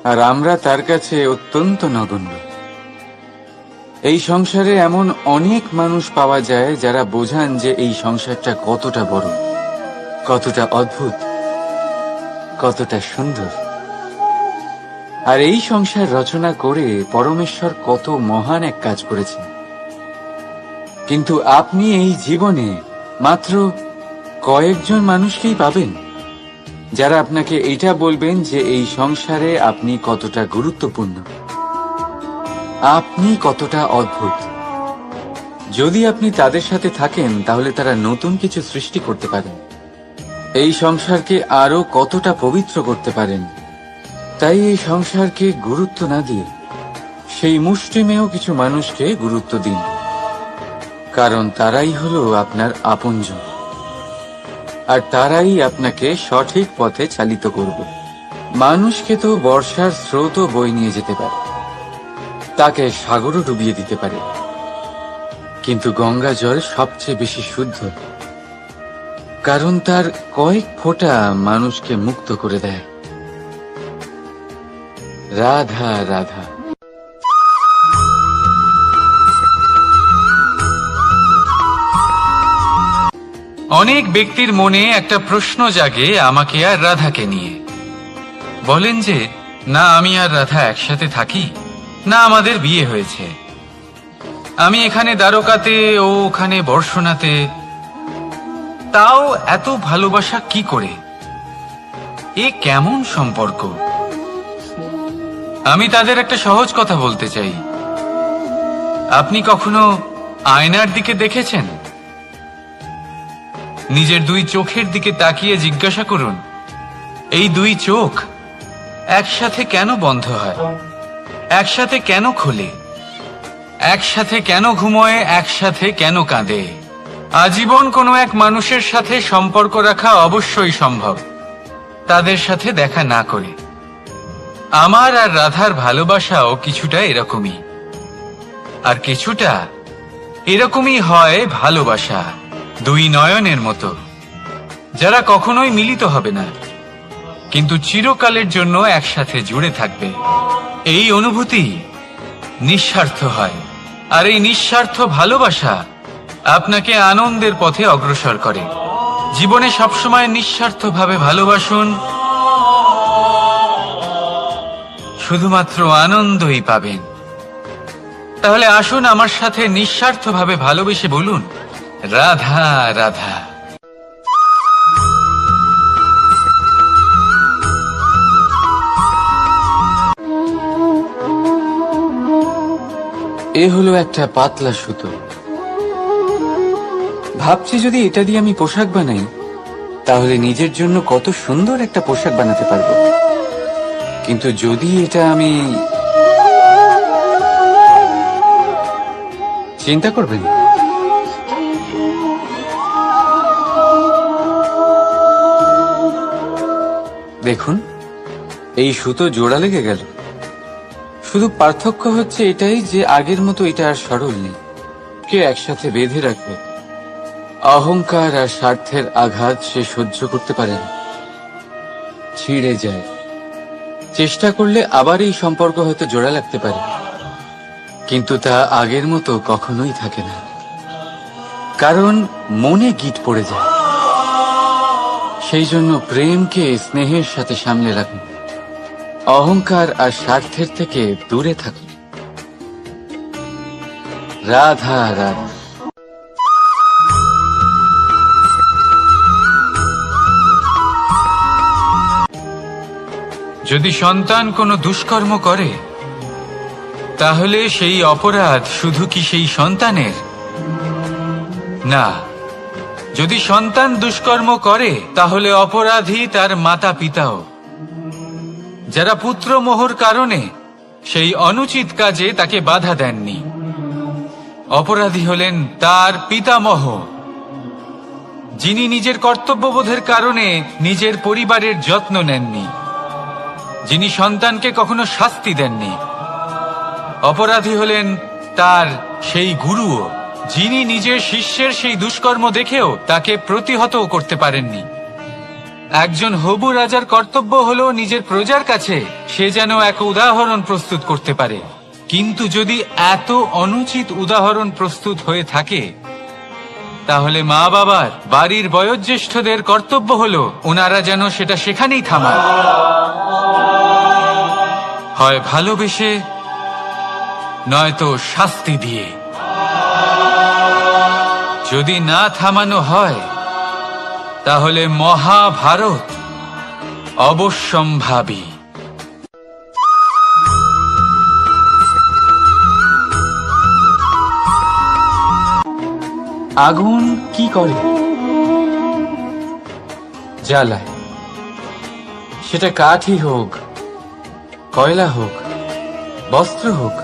আর আমরা তার কাছে অত্যন্ত নগণ্য। এই সংসারে এমন অনেক মানুষ পাওয়া যায় যারা বোঝান যে এই সংসারটা কতটা বড়, কতটা অদ্ভুত, কতটা সুন্দর। আর এই সংসার রচনা করে পরমেশ্বর কত মহান এক কাজ করেছেন। কিন্তু আপনি এই জীবনে মাত্র কয়েকজন মানুষকেই পাবেন যারা আপনাকে এটা বলবেন যে এই সংসারে আপনি কতটা গুরুত্বপূর্ণ, আপনি কতটা অদ্ভুত। যদি আপনি তাদের সাথে থাকেন তাহলে তারা নতুন কিছু সৃষ্টি করতে পারেন, এই সংসারকে আরো কতটা পবিত্র করতে পারেন। তাই এই সংসারকে গুরুত্ব না দিয়ে সেই মুষ্টিমেয় কিছু মানুষকে গুরুত্ব দিন, কারণ তারাই হলো আপনার আপনজন, আর তারাই আপনাকে সঠিক পথে চালিত করবে। মানুষকে তো বর্ষার স্রোতও বয়ে নিয়ে যেতে পারে, তাকে সাগরও ডুবিয়ে দিতে পারে, কিন্তু গঙ্গা জল সবচেয়ে বেশি শুদ্ধ, কারণ তার কয়েক ফোঁটা মানুষকে মুক্ত করে দেয়। রাধা রাধা। অনেক ব্যক্তির মনে একটা প্রশ্ন জাগে আমাকে আর রাধাকে নিয়ে। বলেন যে, না আমি আর রাধা একসাথে থাকি, না আমাদের বিয়ে হয়েছে। আমি এখানে দ্বারকাতে, ও ওখানে বর্ষণাতে, তাও এত ভালোবাসা কি করে? এ কেমন সম্পর্ক? আমি তাদের একটা সহজ কথা বলতে চাই। আপনি কখনো আয়নার দিকে দেখেছেন? নিজের দুই চোখের দিকে তাকিয়ে জিজ্ঞাসা করুন, এই দুই চোখ একসাথে কেন বন্ধ হয়, একসাথে কেন খোলে, একসাথে কেন ঘুমোয়, একসাথে কেন কাঁদে? আজীবন কোনো এক মানুষের সাথে সম্পর্ক রাখা অবশ্যই সম্ভব, তাদের সাথে দেখা না করে। আমার আর রাধার ভালোবাসাও কিছুটা এরকমই, আর কিছুটা এরকমই হয় ভালোবাসা দুই নয়নের মতো, যারা কখনোই মিলিত হবে না, কিন্তু চিরকালের জন্য একসাথে জুড়ে থাকবে। এই অনুভূতি নিঃস্বার্থ হয়, আর এই নিঃস্বার্থ ভালোবাসা আপনাকে আনন্দের পথে অগ্রসর করে। জীবনে সবসময় নিঃস্বার্থভাবে ভালোবাসুন, শুধুমাত্র আনন্দই পাবেন। তাহলে আসুন আমার সাথে নিঃস্বার্থভাবে ভালোবেসে বলুন, রাধা রাধা। এ হলো একটা পাতলা সুতো। ভাবছি যদি এটা দিয়ে আমি পোশাক বানাই, তাহলে নিজের জন্য কত সুন্দর একটা পোশাক বানাতে পারবো। কিন্তু যদি এটা আমি, চিন্তা করবেন, দেখুন এই সুতো জোড়া লেগে গেল। শুধু পার্থক্য হচ্ছে এটাই যে আগের মতো এটা আর সরল নেই, কে একসাথে বেঁধে রাখবে। অহংকার আর স্বার্থের আঘাত সে সহ্য করতে পারে না, ছিঁড়ে যায়। চেষ্টা করলে আবার এই সম্পর্ক হয়তো জোড়া লাগতে পারে, কিন্তু তা আগের মতো কখনোই থাকে না, কারণ মনে গিট পড়ে যায়। সেই জন্য প্রেমকে স্নেহের সাথে সামলে রাখুন, অহংকার আর স্বার্থের থেকে দূরে থাকুন। রাধা রাধা। যদি সন্তান কোনো দুষ্কর্ম করে, তাহলে সেই অপরাধ শুধু কি সেই সন্তানের? না, যদি সন্তান দুষ্কর্ম করে তাহলে অপরাধী তার মাতা পিতাও, যারা পুত্রমোহর কারণে সেই অনুচিত কাজে তাকে বাধা দেননি। অপরাধী হলেন তার পিতামহ, যিনি নিজের কর্তব্যবোধের কারণে নিজের পরিবারের যত্ন নেননি, যিনি সন্তানকে কখনো শাস্তি দেননি। অপরাধী হলেন তার সেই গুরুও, যিনি নিজের শিষ্যের সেই দুষ্কর্ম দেখেও তাকে প্রতিহত করতে পারেননি। একজন হবু রাজার কর্তব্য হলো নিজের প্রজার কাছে সে যেন এক উদাহরণ প্রস্তুত করতে পারে, কিন্তু যদি এত অনুচিত উদাহরণ প্রস্তুত হয়ে থাকে, তাহলে মা বাবার, বাড়ির বয়োজ্যেষ্ঠদের কর্তব্য হলো ওনারা যেন সেটা সেখানেই থামান, হয় ভালোবেসে নয়তো শাস্তি দিয়ে। যদি না থামানো হয় তাহলে মহাভারত অবশ্যম্ভাবী। আগুন কি করে? জ্বালায়। সেটা কাঠই হোক, কয়লা হোক, বস্ত্র হোক,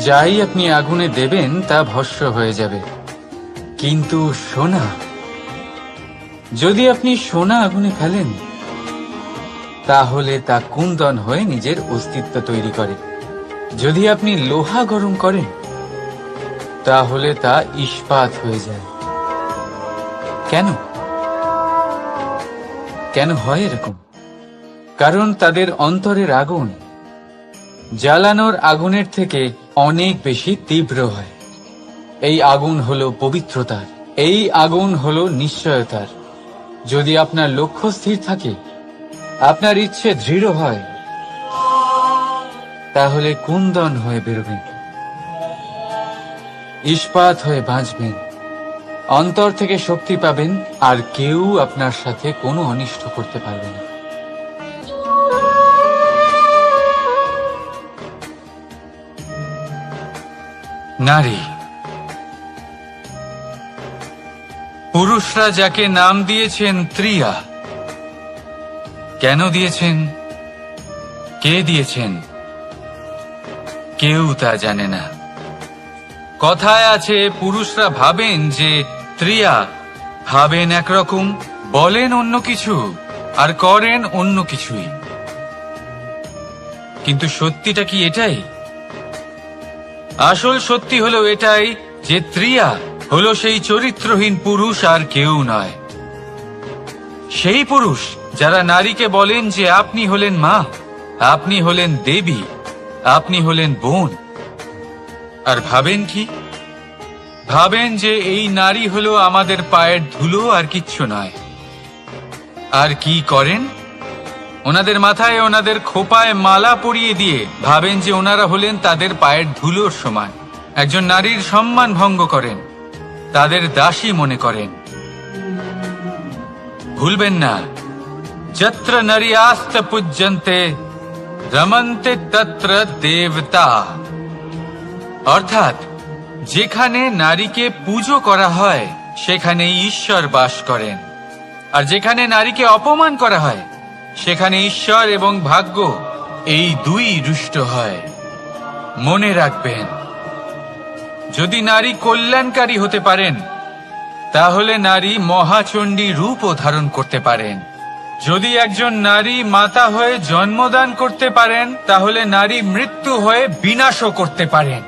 যাই আপনি আগুনে দেবেন তা ভস্ম হয়ে যাবে। কিন্তু সোনা, যদি আপনি সোনা আগুনে ফেলেন তাহলে তা কুন্দন হয়ে নিজের অস্তিত্ব তৈরি করে। যদি আপনি লোহা গরম করেন তাহলে তা ইস্পাত হয়ে যায়। কেন? কেন হয় এরকম? কারণ তাদের অন্তরের আগুন জ্বালানোর আগুনের থেকে অনেক বেশি তীব্র হয়। এই আগুন হলো পবিত্রতার, এই আগুন হলো নিশ্চয়তার। যদি আপনার লক্ষ্য স্থির থাকে, আপনার ইচ্ছে দৃঢ় হয়, তাহলে কুন্দন হয়ে বেরোবেন, ইস্পাত হয়ে বাঁচবেন, অন্তর থেকে শক্তি পাবেন, আর কেউ আপনার সাথে কোনো অনিষ্ট করতে পারবে না। নারী, পুরুষরা যাকে নাম দিয়েছেন ত্রিয়া, কেন দিয়েছেন, কে দিয়েছেন, কেউ তা জানে না। কথায় আছে পুরুষরা ভাবেন যে ত্রিয়া, ভাবেন একরকম, বলেন অন্য কিছু, আর করেন অন্য কিছুই। কিন্তু সত্যিটা কি এটাই? আসল সত্যি হলো এটাই যে ত্রিয়া হলো সেই চরিত্রহীন পুরুষ আর কেউ নয়। সেই পুরুষ যারা নারীকে বলেন যে আপনি হলেন মা, আপনি হলেন দেবী, আপনি হলেন বোন, আর ভাবেন কি? ভাবেন যে এই নারী হলো আমাদের পায়ের ধুলো আর কিচ্ছু নয়। আর কি করেন? ওনাদের মাথায়, ওনাদের খোপায় মালা পরিয়ে দিয়ে ভাবেন যে ওনারা হলেন তাদের পায়ের ধুলোর সমান। একজন নারীর সম্মান ভঙ্গ করেন, তাদের দাসী মনে করেন। ভুলবেন না, যত্র নারীয়াস্ত পূজ্যন্তে রমন্তে তত্র দেবতা। অর্থাৎ যেখানে নারীকে পুজো করা হয় সেখানেই ঈশ্বর বাস করেন, আর যেখানে নারীকে অপমান করা হয় সেখানে ঈশ্বর এবং ভাগ্য এই দুই রুষ্ট হয়। মনে রাখবেন, যদি নারী কল্যাণকারী হতে পারেন তাহলে নারী মহাচণ্ডী রূপও ধারণ করতে পারেন। যদি একজন নারী মাতা হয়ে জন্মদান করতে পারেন তাহলে নারী মৃত্যু হয়ে বিনাশও করতে পারেন।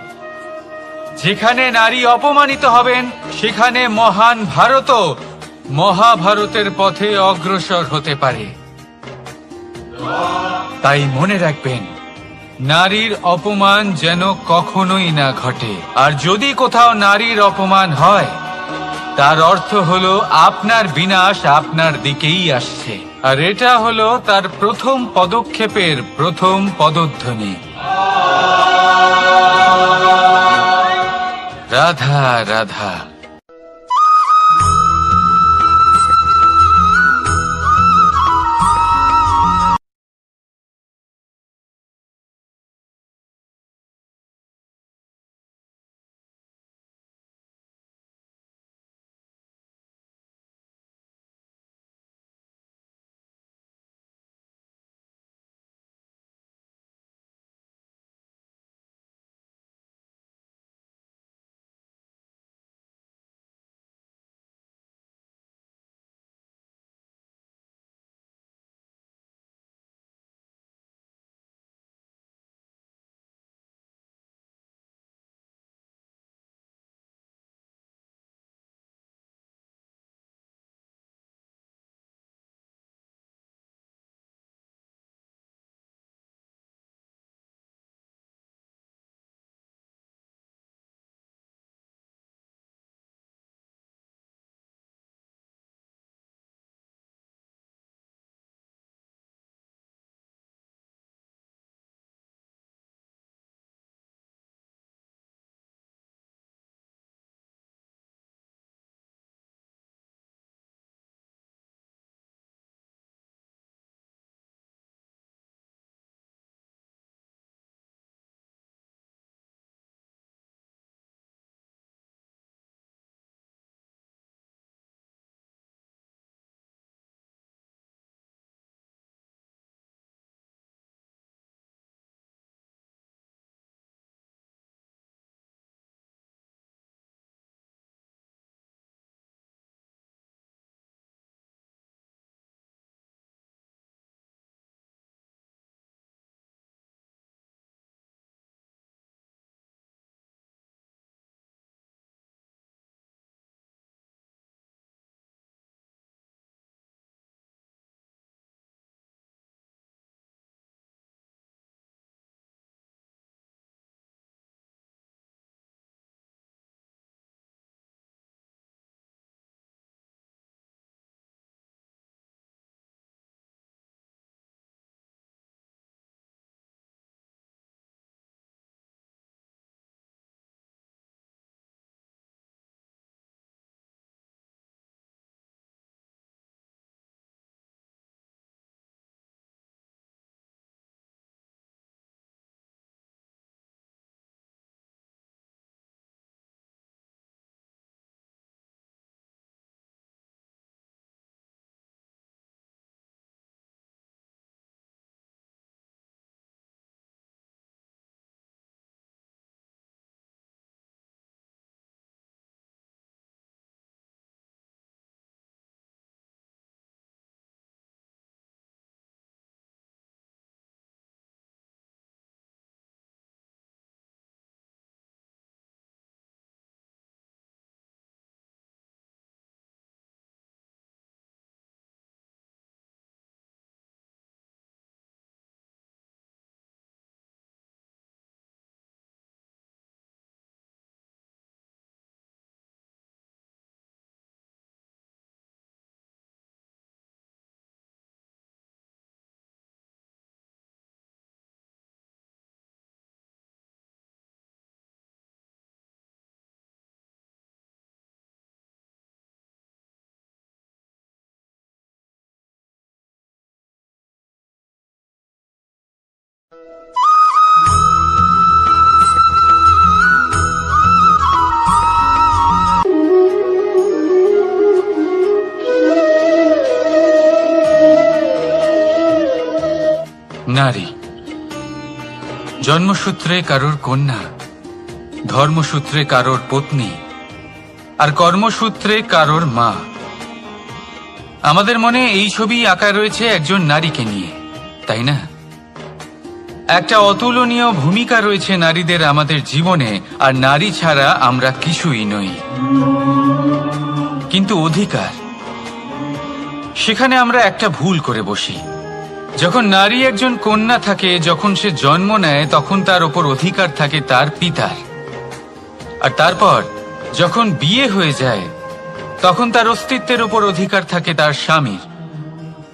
যেখানে নারী অপমানিত হবেন সেখানে মহান ভারতও মহাভারতের পথে অগ্রসর হতে পারে। তাই মনে রাখবেন, নারীর অপমান যেন কখনোই না ঘটে। আর যদি কোথাও নারীর অপমান হয় তার অর্থ হলো আপনার বিনাশ আপনার দিকেই আসছে, আর এটা হলো তার প্রথম পদক্ষেপের প্রথম পদধ্বনি। রাধা রাধা। নারী জন্মসূত্রে কারোর কন্যা, ধর্মসূত্রে কারোর পত্নী, আর কর্মসূত্রে কারোর মা। আমাদের মনে এই ছবি আঁকা রয়েছে একজন নারীকে নিয়ে, তাই না? একটা অতুলনীয় ভূমিকা রয়েছে নারীদের আমাদের জীবনে, আর নারী ছাড়া আমরা কিছুই নই। কিন্তু অধিকার, সেখানে আমরা একটা ভুল করে বসি। যখন নারী একজন কন্যা থাকে, যখন সে জন্ম নেয়, তখন তার ওপর অধিকার থাকে তার পিতার। আর তারপর যখন বিয়ে হয়ে যায়, তখন তার অস্তিত্বের ওপর অধিকার থাকে তার স্বামীর।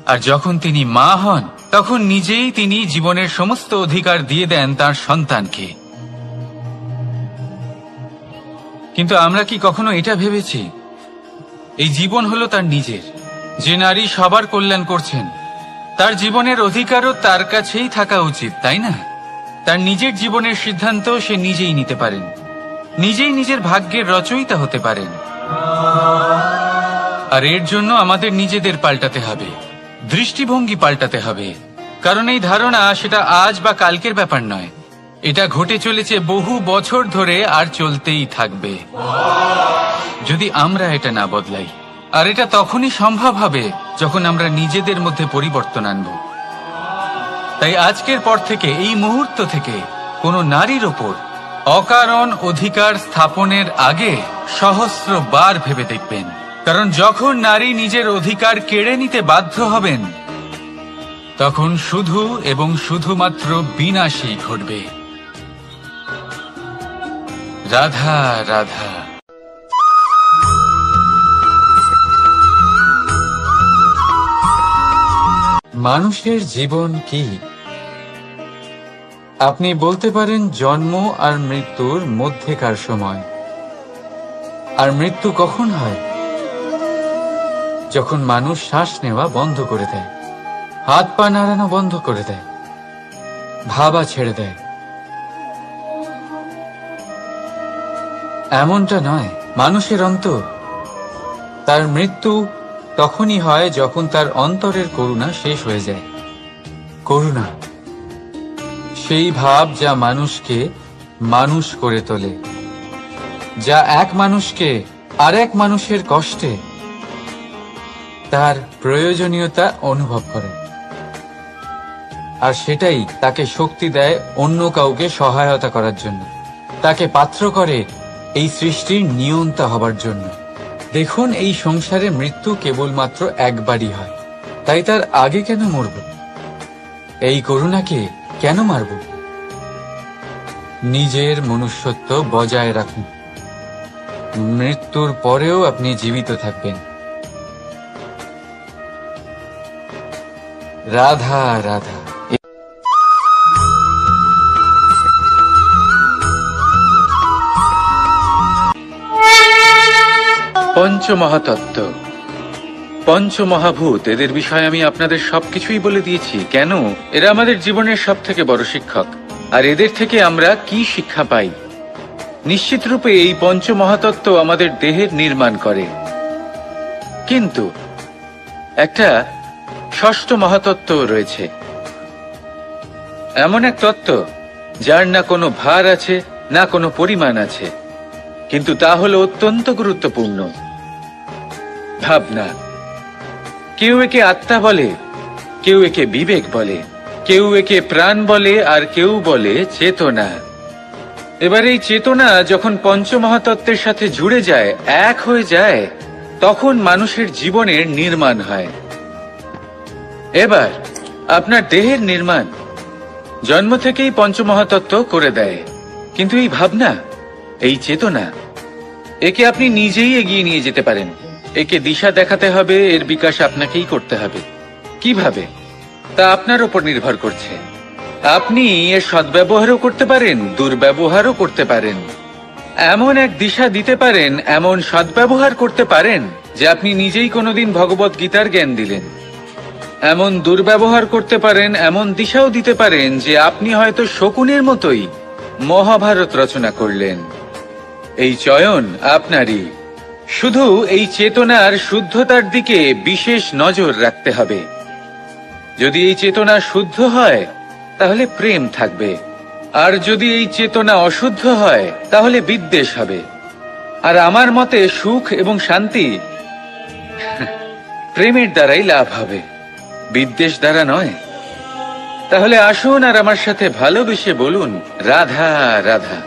আর যখন তিনি মা হন, তখন নিজেই তিনি জীবনের সমস্ত অধিকার দিয়ে দেন তার সন্তানকে। কিন্তু আমরা কি কখনো এটা ভেবেছি এই জীবন হলো তার নিজের? যে নারী সবার কল্যাণ করছেন, তার জীবনের অধিকারও তার কাছেই থাকা উচিত, তাই না? তার নিজের জীবনের সিদ্ধান্ত সে নিজেই নিতে পারেন, নিজেই নিজের ভাগ্যের রচয়িতা হতে পারেন। আর এর জন্য আমাদের নিজেদের পাল্টাতে হবে, দৃষ্টিভঙ্গি পাল্টাতে হবে। কারণ এই ধারণা সেটা আজ বা কালকের ব্যাপার নয়, এটা ঘটে চলেছে বহু বছর ধরে, আর চলতেই থাকবে যদি আমরা এটা না বদলাই। আর এটা তখনই সম্ভব হবে যখন আমরা নিজেদের মধ্যে পরিবর্তন আনব। তাই আজকের পর থেকে, এই মুহূর্ত থেকে, কোনো নারীর ওপর অকারণ অধিকার স্থাপনের আগে সহস্রবার ভেবে দেখবেন। কারণ যখন নারী নিজের অধিকার কেড়ে নিতে বাধ্য হবেন, তখন শুধু এবং শুধুমাত্র বিনাশই ঘটবে। রাধা রাধা। মানুষের জীবন কি? আপনি বলতে পারেন জন্ম আর মৃত্যুর মধ্যেকার সময়। আর মৃত্যু কখন হয়? যখন মানুষ শ্বাস নেওয়া বন্ধ করে দেয়, হাত পা নাড়ানো বন্ধ করে দেয়, ভাবা ছেড়ে দেয়। এমনটা নয়, মানুষের অন্তর। তার মৃত্যু তখনই হয় যখন তার অন্তরের করুণা শেষ হয়ে যায়। করুণা, সেই ভাব যা মানুষকে মানুষ করে তোলে, যা এক মানুষকে আরেক মানুষের কষ্টে তার প্রয়োজনীয়তা অনুভব করে। আর সেটাই তাকে শক্তি দেয় অন্য কাউকে সহায়তা করার জন্য, তাকে পাত্র করে এই সৃষ্টির নিয়ন্তা হবার জন্য। দেখুন, এই সংসারে মৃত্যু কেবলমাত্র একবারই হয়, তাই তার আগে কেন মরব? এই করুণাকে কেন মারব? নিজের মনুষ্যত্ব বজায় রাখুন। মৃত্যুর পরেও আপনি জীবিত থাকবেন। রাধা রাধা। পঞ্চমহাতত্ত্ব, পঞ্চমহাভূত, এদের বিষয়ে আমি আপনাদের সবকিছুই বলে দিয়েছি। কেন? এরা আমাদের জীবনের সব থেকে বড় শিক্ষক। আর এদের থেকে আমরা কি শিক্ষা পাই? নিশ্চিত রূপে এই পঞ্চমহাতত্ত্ব আমাদের দেহের নির্মাণ করে, কিন্তু একটা ষষ্ঠ মহাতত্ত্ব রয়েছে, এমন এক তত্ত্ব যার না কোনো ভার আছে, না কোনো পরিমাণ আছে, কিন্তু তা হলো অত্যন্ত গুরুত্বপূর্ণ। ভাবনা। কেউ একে আত্মা বলে, কেউ একে বিবেক বলে, কেউ একে প্রাণ বলে, আর কেউ বলে চেতনা। এবার এই চেতনা যখন পঞ্চমহাতত্ত্বের সাথে জুড়ে যায়, এক হয়ে যায়, তখন মানুষের জীবনের নির্মাণ হয়। এবার আপনার দেহের নির্মাণ জন্ম থেকেই পঞ্চমহাতত্ত্ব করে দেয়, কিন্তু এই ভাবনা, এই চেতনা, একে আপনি নিজেই এগিয়ে নিয়ে যেতে পারেন। একে দিশা দেখাতে হবে, এর বিকাশ আপনাকেই করতে হবে। কিভাবে? তা আপনার উপর নির্ভর করছে। আপনি এর সদ্ব্যবহারও করতে পারেন, দুর্ব্যবহারও করতে পারেন। এমন এক দিশা দিতে পারেন, এমন সদ্ব্যবহার করতে পারেন যে আপনি নিজেই কোনোদিন ভগবত গীতার জ্ঞান দিলেন। এমন দুর্ব্যবহার করতে পারেন, এমন দিশাও দিতে পারেন যে আপনি হয়তো শকুনের মতোই মহাভারত রচনা করলেন। এই চয়ন আপনারই। শুধু এই চেতনার শুদ্ধতার দিকে বিশেষ নজর রাখতে হবে। যদি এই চেতনা শুদ্ধ হয় তাহলে প্রেম থাকবে, আর যদি এই চেতনা অশুদ্ধ হয় তাহলে বিদ্বেষ হবে। আর আমার মতে সুখ এবং শান্তি প্রেমের দ্বারাই লাভ হবে, বিদ্বেষ দ্বারা নয়। তাহলে আসুন আর আমার সাথে ভালোবেসে বলুন, রাধা রাধা।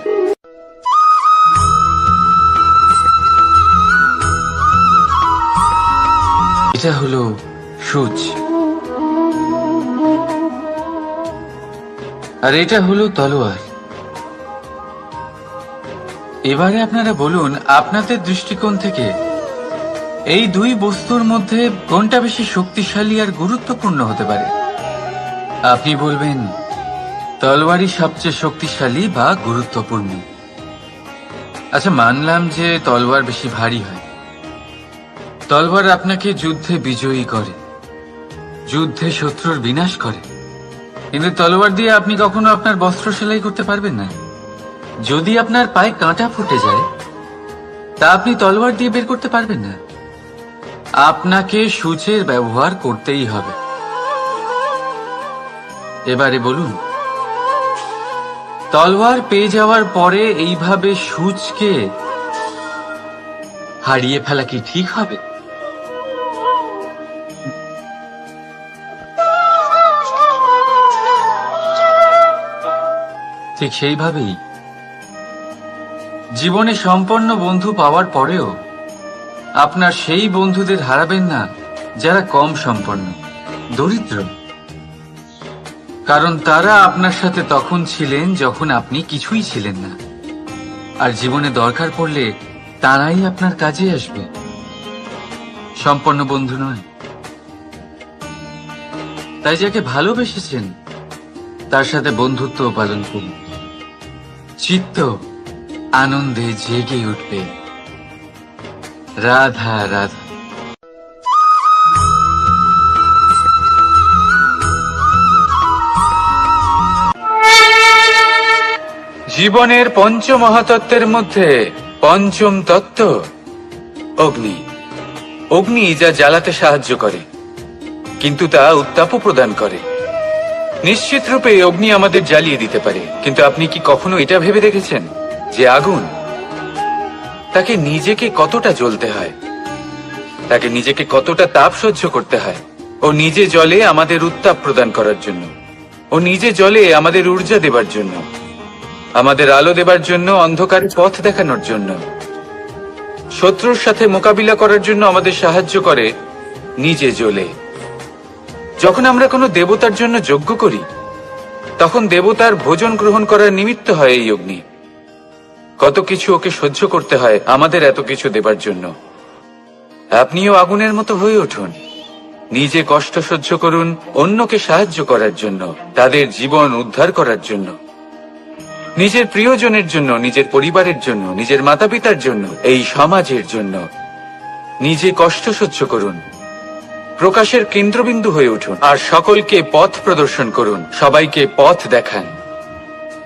এটা হলো সূচ, আর এটা হলো তলোয়ার। এবারে আপনারা বলুন, আপনাদের দৃষ্টিকোণ থেকে এই দুই বস্তুর মধ্যে কোনটা বেশি শক্তিশালী আর গুরুত্বপূর্ণ হতে পারে? আপনি বলবেন তলোয়ারই সবচেয়ে শক্তিশালী বা গুরুত্বপূর্ণ। আচ্ছা, মানলাম যে তলোয়ার বেশি ভারী হয়। তলোয়ার আপনাকে যুদ্ধে বিজয়ী করে, যুদ্ধে শত্রুর বিনাশ করে, কিন্তু তলোয়ার দিয়ে আপনি কখনো আপনার বস্ত্র সেলাই করতে পারবেন না। যদি আপনার পায়ে কাঁটা ফুটে যায় তা আপনি তলোয়ার দিয়ে বের করতে পারবেন না। আপনাকে সূচের ব্যবহার করতেই হবে। এবারে বলুন, তলোয়ার পেয়ে যাওয়ার পরে এইভাবে সূচকে হারিয়ে ফেলা কি ঠিক হবে? ঠিক সেইভাবেই জীবনে সম্পন্ন বন্ধু পাওয়ার পরেও আপনার সেই বন্ধুদের হারাবেন না যারা কম সম্পন্ন, দরিদ্র। কারণ তারা আপনার সাথে তখন ছিলেন যখন আপনি কিছুই ছিলেন না, আর জীবনে দরকার পড়লে তারাই আপনার কাজে আসবে, সম্পন্ন বন্ধু নয়। তাই যাকে ভালোবেসেছেন তার সাথে বন্ধুত্ব পালন করুন। চিত্ত আনন্দে জেগে উঠবে। রাধা রাধা। জীবনের পঞ্চ মহাতত্ত্বের মধ্যে পঞ্চম তত্ত্ব অগ্নি। অগ্নি যা জ্বালাতে সাহায্য করে, কিন্তু তা উত্তাপও প্রদান করে। নিশ্চিত রূপে অগ্নি আমাদের জ্বালিয়ে দিতে পারে, কিন্তু আপনি কি কখনো এটা ভেবে দেখেছেন যে আগুন, তাকে নিজেকে কতটা জ্বলতে হয়, তাকে নিজেকে কতটা তাপ সহ্য করতে হয়? ও নিজে জ্বলে আমাদের উত্তাপ প্রদান করার জন্য, ও নিজে জ্বলে আমাদের ঊর্জা দেবার জন্য, আমাদের আলো দেবার জন্য, অন্ধকার পথ দেখানোর জন্য, শত্রুর সাথে মোকাবিলা করার জন্য আমাদের সাহায্য করে, নিজে জ্বলে। যখন আমরা কোনো দেবতার জন্য যজ্ঞ করি তখন দেবতার ভোজন গ্রহণ করার নিমিত্ত হয় এই অগ্নি। কত কিছু ওকে সহ্য করতে হয় আমাদের এত কিছু দেবার জন্য। আপনিও আগুনের মতো হয়ে উঠুন, নিজে কষ্ট সহ্য করুন অন্যকে সাহায্য করার জন্য, তাদের জীবন উদ্ধার করার জন্য, নিজের প্রিয়জনের জন্য, নিজের পরিবারের জন্য, নিজের মাতা পিতার জন্য, এই সমাজের জন্য। নিজে কষ্ট সহ্য করুন, প্রকাশের কেন্দ্রবিন্দু হয়ে উঠুন, আর সকলকে পথ প্রদর্শন করুন, সবাইকে পথ দেখান।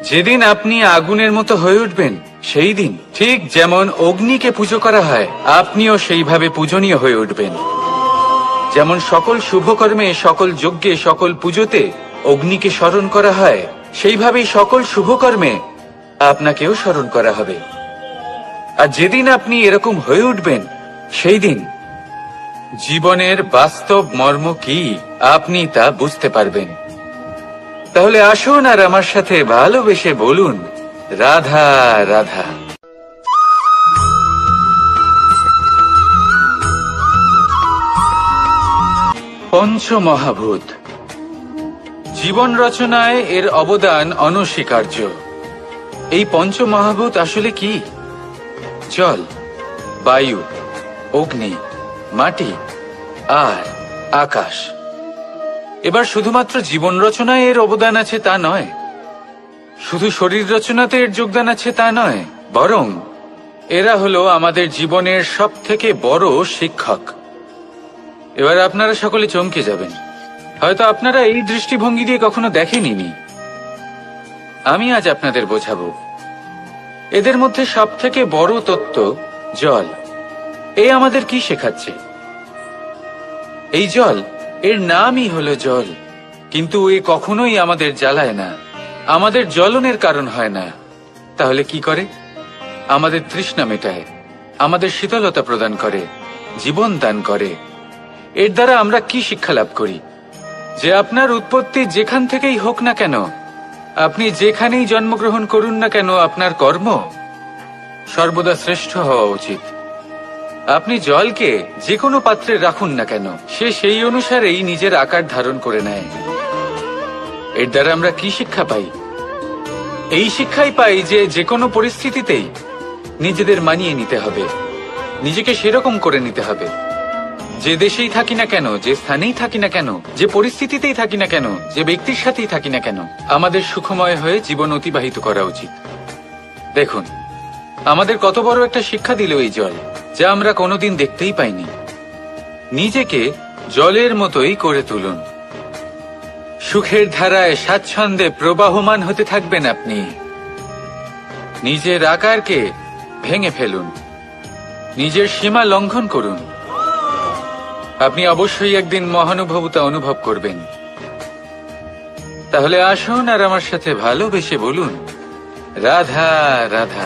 যেদিন আপনি আগুনের মতো হয়ে উঠবেন সেই দিন, ঠিক যেমন অগ্নিকে পুজো করা হয়, আপনিও সেইভাবে পূজনীয় হয়ে উঠবেন। যেমন সকল শুভকর্মে, সকল যজ্ঞে, সকল পুজোতে অগ্নিকে স্মরণ করা হয়, সেইভাবেই সকল শুভকর্মে আপনাকেও স্মরণ করা হবে। আর যেদিন আপনি এরকম হয়ে উঠবেন সেই দিন জীবনের বাস্তব মর্ম কি আপনি তা বুঝতে পারবেন। তাহলে আসুন আর আমার সাথে ভালোবেসে বলুন, রাধা রাধা। পঞ্চমহাভূত। জীবন রচনায় এর অবদান অনস্বীকার্য। এই পঞ্চমহাভূত আসলে কি? জল, বায়ু, অগ্নি, মাটি আর আকাশ। এবার শুধুমাত্র জীবন রচনায় এর অবদান আছে তা নয়, শুধু শরীর রচনাতে এর যোগদান আছে তা নয়, বরং এরা হলো আমাদের জীবনের সবথেকে বড় শিক্ষক। এবার আপনারা সকলে চমকে যাবেন। হয়তো আপনারা এই দৃষ্টিভঙ্গি দিয়ে কখনো দেখেননি। আমি আজ আপনাদের বোঝাবো। এদের মধ্যে সব থেকে বড় তত্ত্ব জল। এ আমাদের কি শেখাচ্ছে? এই জল, এর নামই হলো জল, কিন্তু এ কখনোই আমাদের জ্বালায় না, আমাদের জ্বলনের কারণ হয় না। তাহলে কি করে? আমাদের তৃষ্ণা মেটায়, আমাদের শীতলতা প্রদান করে, জীবন দান করে। এর দ্বারা আমরা কি শিক্ষা লাভ করি? যে আপনার উৎপত্তি যেখান থেকেই হোক না কেন, আপনি যেখানেই জন্মগ্রহণ করুন না কেন, আপনার কর্ম সর্বদা শ্রেষ্ঠ হওয়া উচিত। আপনি জলকে যে কোনো পাত্রে রাখুন না কেন, সে সেই অনুসারেই নিজের আকার ধারণ করে নেয়। এর দ্বারা আমরা কি শিক্ষা পাই? এই শিক্ষাই পাই যে যে কোনো পরিস্থিতিতেই নিজেদের মানিয়ে নিতে হবে, নিজেকে সেরকম করে নিতে হবে। যে দেশেই থাকি না কেন, যে স্থানেই থাকি না কেন, যে পরিস্থিতিতেই থাকি না কেন, যে ব্যক্তির সাথেই থাকি না কেন, আমাদের সুখময় হয়ে জীবন অতিবাহিত করা উচিত। দেখুন, আমাদের কত বড় একটা শিক্ষা দিল এই জল, যা আমরা কোনোদিন দেখতেই পাইনি। নিজেকে জলের মতোই করে তুলুন। সুখের ধারায় স্বাচ্ছন্দ্যে প্রবাহমান হতে থাকবেন আপনি। নিজের আকারকে ভেঙে ফেলুন, নিজের সীমা লঙ্ঘন করুন। আপনি অবশ্যই একদিন মহানুভবতা অনুভব করবেন। তাহলে আসুন আর আমার সাথে ভালোবেসে বলুন, রাধা রাধা।